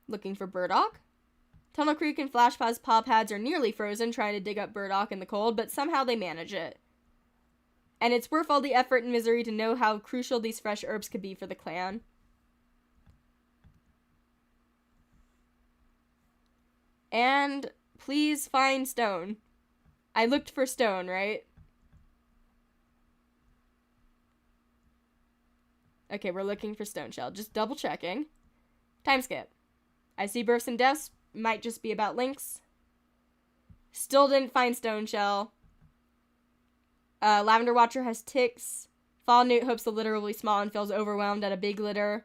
Looking for Burdock. Tunnel Creek and Flashpaw's paw pads are nearly frozen, trying to dig up Burdock in the cold, but somehow they manage it. And it's worth all the effort and misery to know how crucial these fresh herbs could be for the clan. And please find stone. I looked for stone, right? Okay, we're looking for Stoneshell. Just double checking. Time skip. I see births and deaths. Might just be about links. Still didn't find Stoneshell. Lavender Watcher has ticks. Fall Newt hopes the litter will be small and feels overwhelmed at a big litter.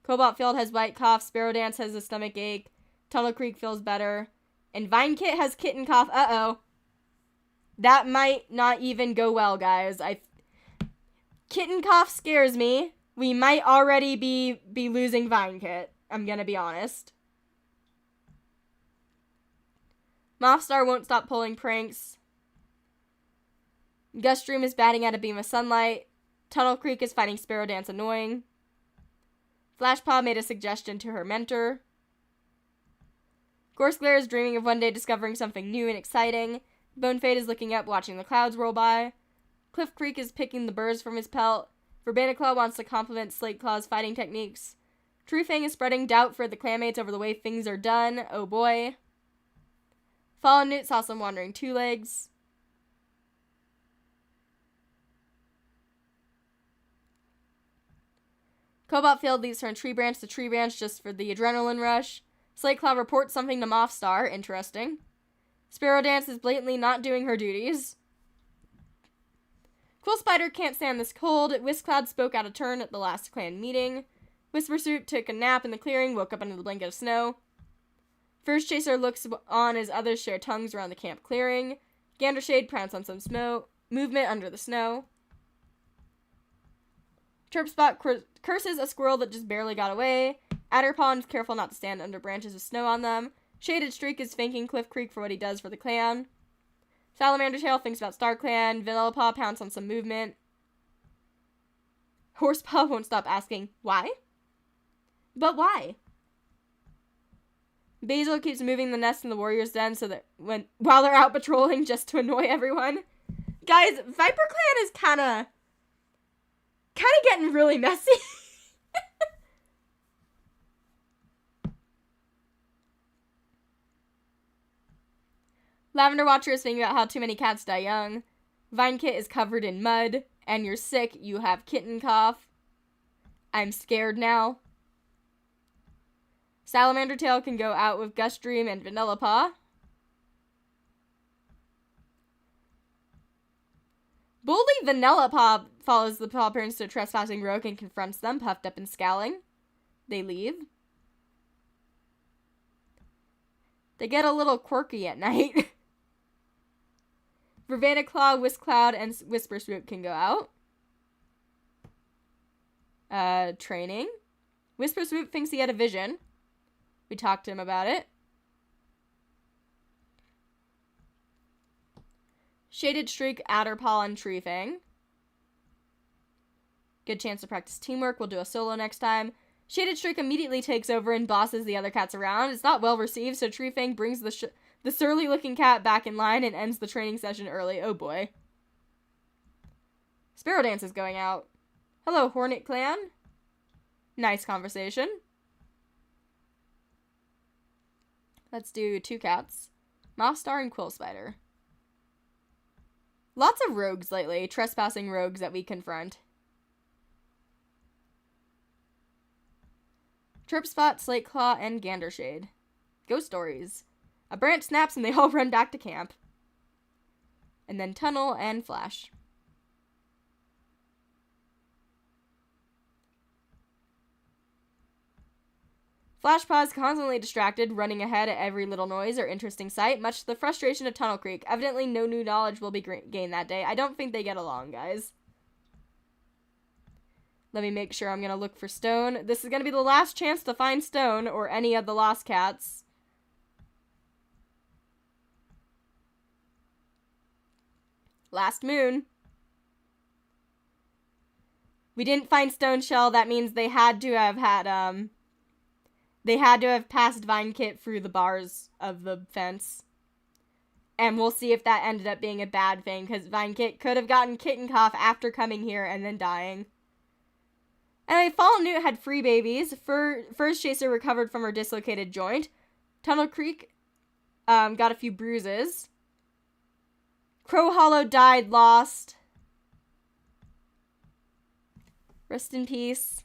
Cobalt Field has white cough. Sparrow Dance has a stomach ache. Tunnel Creek feels better. And Vine Kit has kitten cough. Uh-oh. That might not even go well, guys. Kitten cough scares me. We might already be losing Vine Kit. I'm gonna be honest. Mothstar won't stop pulling pranks. Gust Dream is batting at a beam of sunlight. Tunnel Creek is finding Sparrow Dance annoying. Flashpaw made a suggestion to her mentor. Gorseglare is dreaming of one day discovering something new and exciting. Bonefade is looking up, watching the clouds roll by. Cliff Creek is picking the burrs from his pelt. Verbena Claw wants to compliment Slate Claw's fighting techniques. Truefang is spreading doubt for the clanmates over the way things are done. Oh boy. Fallen Newt saw some wandering two-legs. Cobalt Field leaves her in tree branch to tree branch just for the adrenaline rush. Slate Claw reports something to Mothstar. Interesting. Sparrow Dance is blatantly not doing her duties. Quill Spider can't stand this cold. Whisk Cloud spoke out of turn at the last clan meeting. Whisper Suit took a nap in the clearing, woke up under the blanket of snow. First Chaser looks on as others share tongues around the camp clearing. Gandershade pounced on some movement under the snow. Terpspot curses a squirrel that just barely got away. Adderpaw is careful not to stand under branches with snow on them. Shaded Streak is thanking Cliff Creek for what he does for the clan. Salamander Tail thinks about Star Clan. Vanilla Paw pounds on some movement. Horsepaw won't stop asking, why? But why? Basil keeps moving the nest in the warrior's den so that while they're out patrolling just to annoy everyone. Guys, ViperClan is kind of getting really messy. Lavender Watcher is thinking about how too many cats die young. Vine Kit is covered in mud, and you're sick. You have kitten cough. I'm scared now. Salamander Tail can go out with Gust Dream and Vanilla Paw. Boldly Vanilla Paw follows the tall apprentice to a trespassing rogue and confronts them, puffed up and scowling. They leave. They get a little quirky at night. Vervana Claw, Whisk Cloud, and Whisper Swoop can go out. Training. Whisper Swoop thinks he had a vision. We talked to him about it. Shaded Streak, Adderpaw, and Tree Fang. Good chance to practice teamwork. We'll do a solo next time. Shaded Streak immediately takes over and bosses the other cats around. It's not well received, so Tree Fang brings the surly-looking cat back in line and ends the training session early. Oh boy. Sparrow Dance is going out. Hello, Hornet Clan. Nice conversation. Let's do 2 cats. Mothstar and Quill Spider. Lots of rogues lately. Trespassing rogues that we confront. Tripspot, Slate Claw, and Gandershade. Ghost stories. A branch snaps and they all run back to camp. And then Tunnel and Flash. Flashpaw is constantly distracted, running ahead at every little noise or interesting sight, much to the frustration of Tunnel Creek. Evidently, no new knowledge will be gained that day. I don't think they get along, guys. Let me make sure I'm going to look for Stone. This is going to be the last chance to find Stone or any of the lost cats. Last moon. We didn't find Stoneshell. That means they had to have had, they had to have passed Vine Kit through the bars of the fence. And we'll see if that ended up being a bad thing, because Vine Kit could have gotten kitten cough after coming here and then dying. Anyway, Fallen Newt had 3 babies. First Chaser recovered from her dislocated joint. Tunnel Creek got a few bruises. Crow Hollow died, lost. Rest in peace.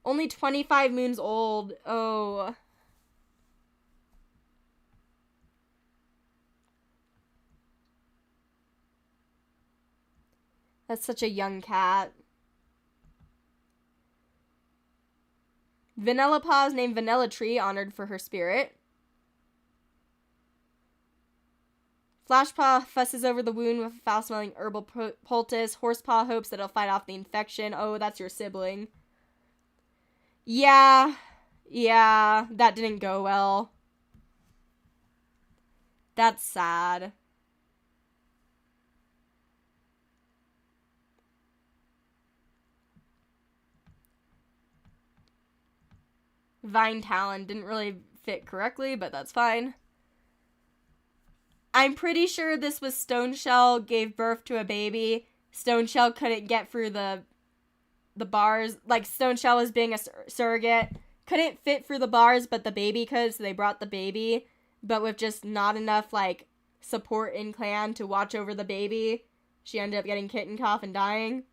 Only 25 moons old. Oh. That's such a young cat. Vanilla Paw is named Vanilla Tree, honored for her spirit. Flashpaw fusses over the wound with a foul-smelling herbal poultice. Horsepaw hopes that it'll fight off the infection. Oh, that's your sibling. Yeah, that didn't go well. That's sad. Vine Talon didn't really fit correctly, but that's fine. I'm pretty sure this was Stoneshell gave birth to a baby. Stoneshell couldn't get through the bars. Like, Stoneshell was being a surrogate. Couldn't fit through the bars, but the baby could, so they brought the baby. But with just not enough, like, support in clan to watch over the baby, she ended up getting kitten cough and dying.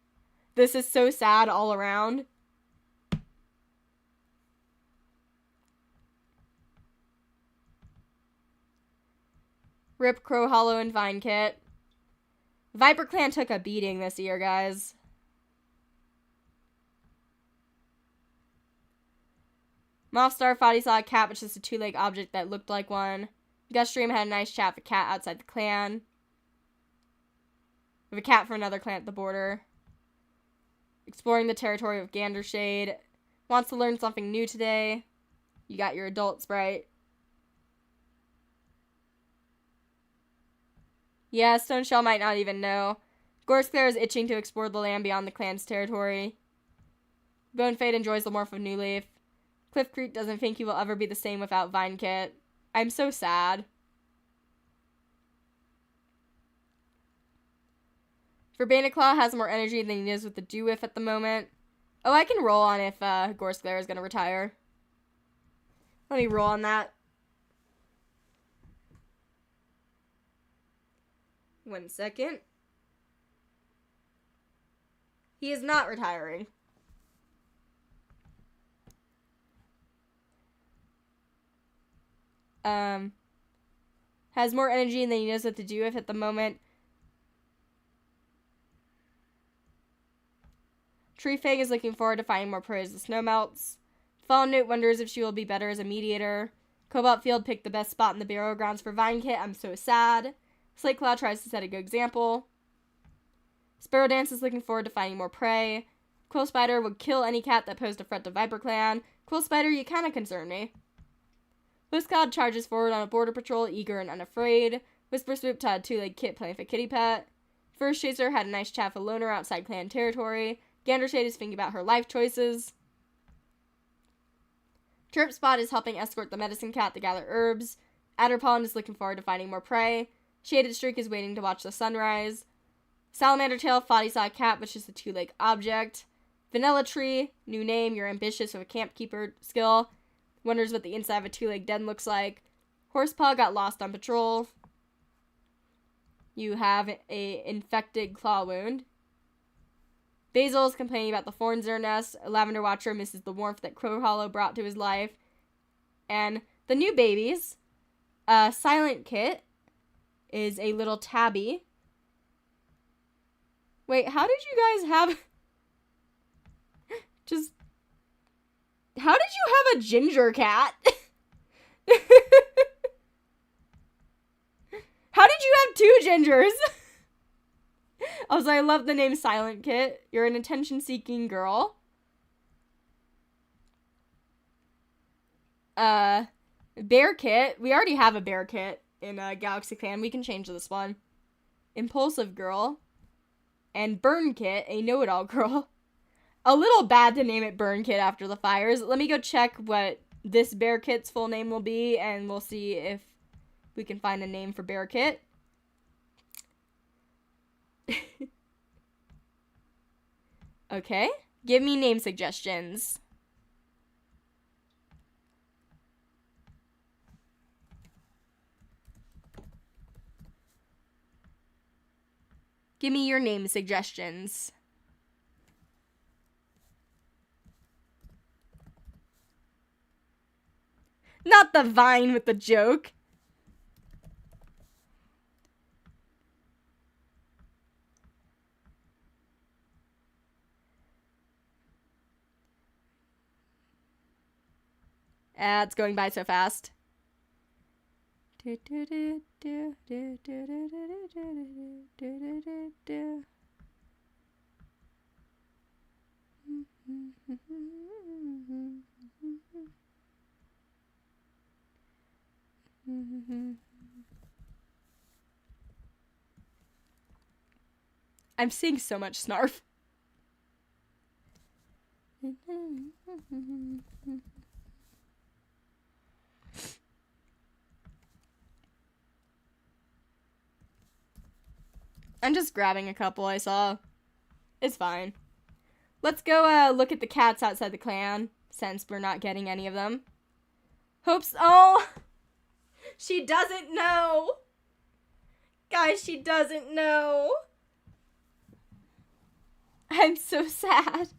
This is so sad all around. Rip Crow Hollow and Vine Kit. ViperClan took a beating this year, guys. Mothstar thought he saw a cat, but just a 2-leg object that looked like one. Gustream had a nice chat with a cat outside the clan. We have a cat for another clan at the border. Exploring the territory of Gandershade. Wants to learn something new today. You got your adult sprite. Yeah, Stoneshell might not even know. Gorskler is itching to explore the land beyond the clan's territory. Bonefade enjoys the morph of New Leaf. Cliff Creek doesn't think he will ever be the same without Vine Kit. I'm so sad. Verbanaclaw has more energy than he knows what to do with at the moment. Oh, I can roll on if Gorskler is going to retire. Let me roll on that. 1 second. He is not retiring. Has more energy than he knows what to do with at the moment. Tree Fang is looking forward to finding more prey as the snow melts. Fallen Newt wonders if she will be better as a mediator. Cobalt Field picked the best spot in the burial grounds for Vine Kit. I'm so sad. Slate Cloud tries to set a good example. Sparrow Dance is looking forward to finding more prey. Quill Spider would kill any cat that posed a threat to ViperClan. Quill Spider, you kinda concern me. Loose Cloud charges forward on a border patrol, eager and unafraid. Whisper Swoop taught a two-legged kit playing for Kitty Pet. First Chaser had a nice chat with Loner outside clan territory. Gandershade is thinking about her life choices. Chirp Spot is helping escort the medicine cat to gather herbs. Adderpollen is looking forward to finding more prey. Shaded Streak is waiting to watch the sunrise. Salamander Tail thought he saw a cat, but just a two-legged object. Vanilla Tree, new name, you're ambitious with a campkeeper skill. Wonders what the inside of a two-legged den looks like. Horsepaw got lost on patrol. You have a infected claw wound. Basil is complaining about the thorns in her nest. Lavender Watcher misses the warmth that Crow Hollow brought to his life. And the new babies, Silent Kit is a little tabby. Wait, how did you guys have... How did you have a ginger cat? How did you have two gingers? Also, I love the name Silent Kit. You're an attention-seeking girl. Bear Kit. We already have a Bear Kit in Galaxy Clan. We can change this one. Impulsive Girl. And Burn Kit, a know-it-all girl. A little bad to name it Burn Kit after the fires. Let me go check what this Bear Kit's full name will be, and we'll see if we can find a name for Bear Kit. Okay. Give me name suggestions. Give me your name suggestions. Not the vine with the joke. It's going by so fast. I'm seeing so much snarf. I'm just grabbing a couple I saw. It's fine. Let's go look at the cats outside the clan, since we're not getting any of them. Hopes. Oh! She doesn't know! Guys, she doesn't know! I'm so sad.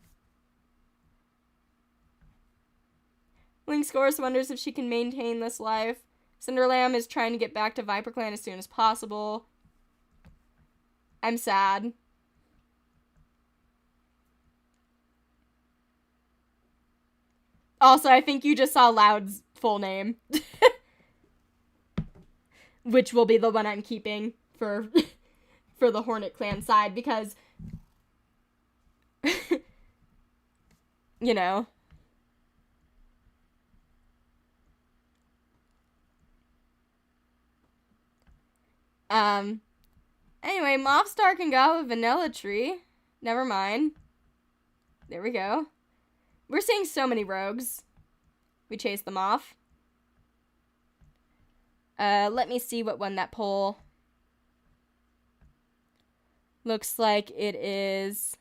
Linkscourse wonders if she can maintain this life. Cinderlam is trying to get back to ViperClan as soon as possible. I'm sad. Also, I think you just saw Loud's full name. Which will be the one I'm keeping for the Hornet Clan side, because you know. Anyway, Mothstar can go with Vanilla Tree. Never mind. There we go. We're seeing so many rogues. We chase them off. Let me see what won that poll. Looks like it is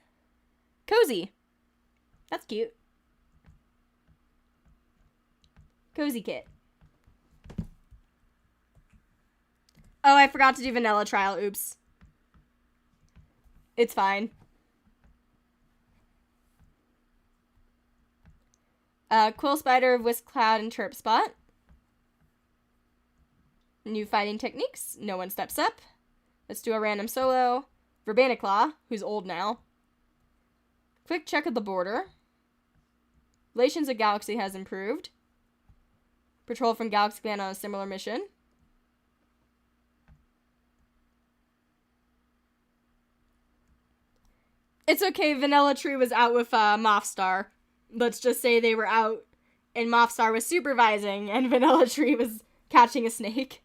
Cozy. That's cute. Cozy Kit. Oh, I forgot to do vanilla trial. Oops. It's fine. Quill Spider, Whisk Cloud, and Chirp Spot. New fighting techniques. No one steps up. Let's do a random solo. Verbaniclaw, who's old now. Quick check of the border. Relations with Galaxy has improved. Patrol from Galaxy Clan on a similar mission. It's okay, Vanilla Tree was out with Mothstar. Let's just say they were out and Mothstar was supervising and Vanilla Tree was catching a snake.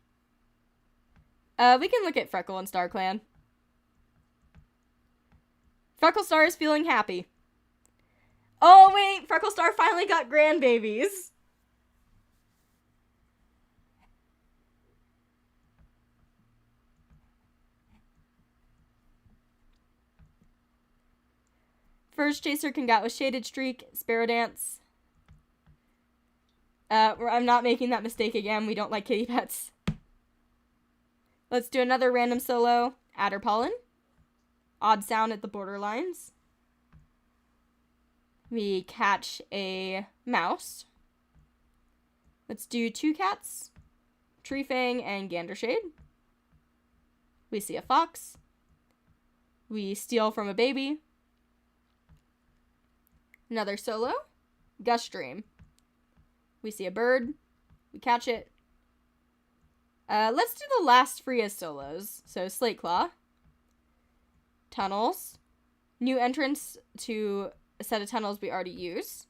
We can look at Freckle and Star Clan. Frecklestar is feeling happy. Oh wait, Frecklestar finally got grandbabies. First Chaser can get with Shaded Streak, Torndance. I'm not making that mistake again. We don't like kitty pets. Let's do another random solo. Adder Pollen. Odd sound at the borderlines. We catch a mouse. Let's do 2 cats. Treefang and Gandershade. We see a fox. We steal from a baby. Another solo. Gust Dream. We see a bird. We catch it. Let's do the last Freya solos. So Slate Claw. Tunnels. New entrance to a set of tunnels we already use.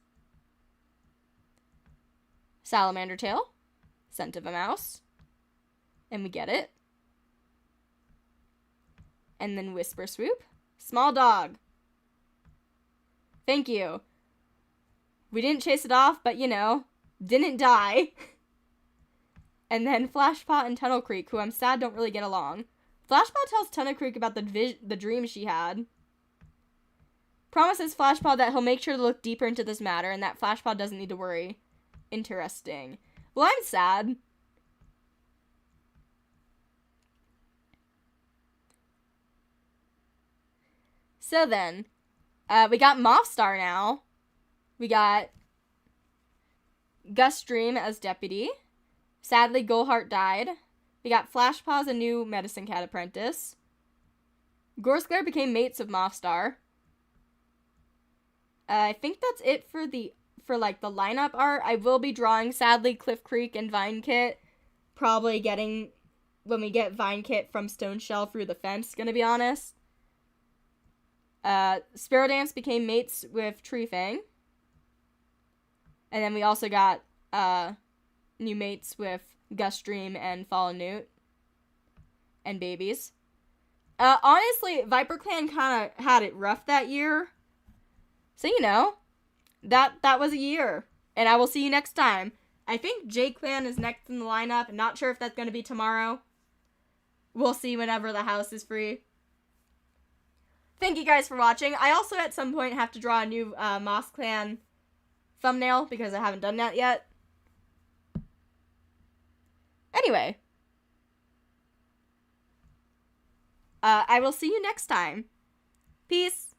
Salamander Tail. Scent of a Mouse. And we get it. And then Whisper Swoop. Small Dog. Thank you. We didn't chase it off, but you know, didn't die. And then Flashpot and Tunnel Creek, who I'm sad don't really get along. Flashpot tells Tunnel Creek about the dream she had. Promises Flashpot that he'll make sure to look deeper into this matter and that Flashpot doesn't need to worry. Interesting. Well, I'm sad. So then, we got Mothstar now. We got Gus Dream as deputy. Sadly, Goldheart died. We got Flashpaws, a new medicine cat apprentice. Gorsglare became mates of Mothstar. I think that's it for the lineup art. I will be drawing, sadly, Cliff Creek and Vine Kit. Probably getting, when we get Vine Kit from Stoneshell through the fence, gonna be honest. Torndance became mates with Treefang. And then we also got, new mates with Gust Dream and Fallen Newt. And babies. Honestly, ViperClan kind of had it rough that year. So, you know, that was a year. And I will see you next time. I think J-Clan is next in the lineup. I'm not sure if that's going to be tomorrow. We'll see whenever the house is free. Thank you guys for watching. I also, at some point, have to draw a new Moss Clan thumbnail because I haven't done that yet. Anyway. I will see you next time. Peace.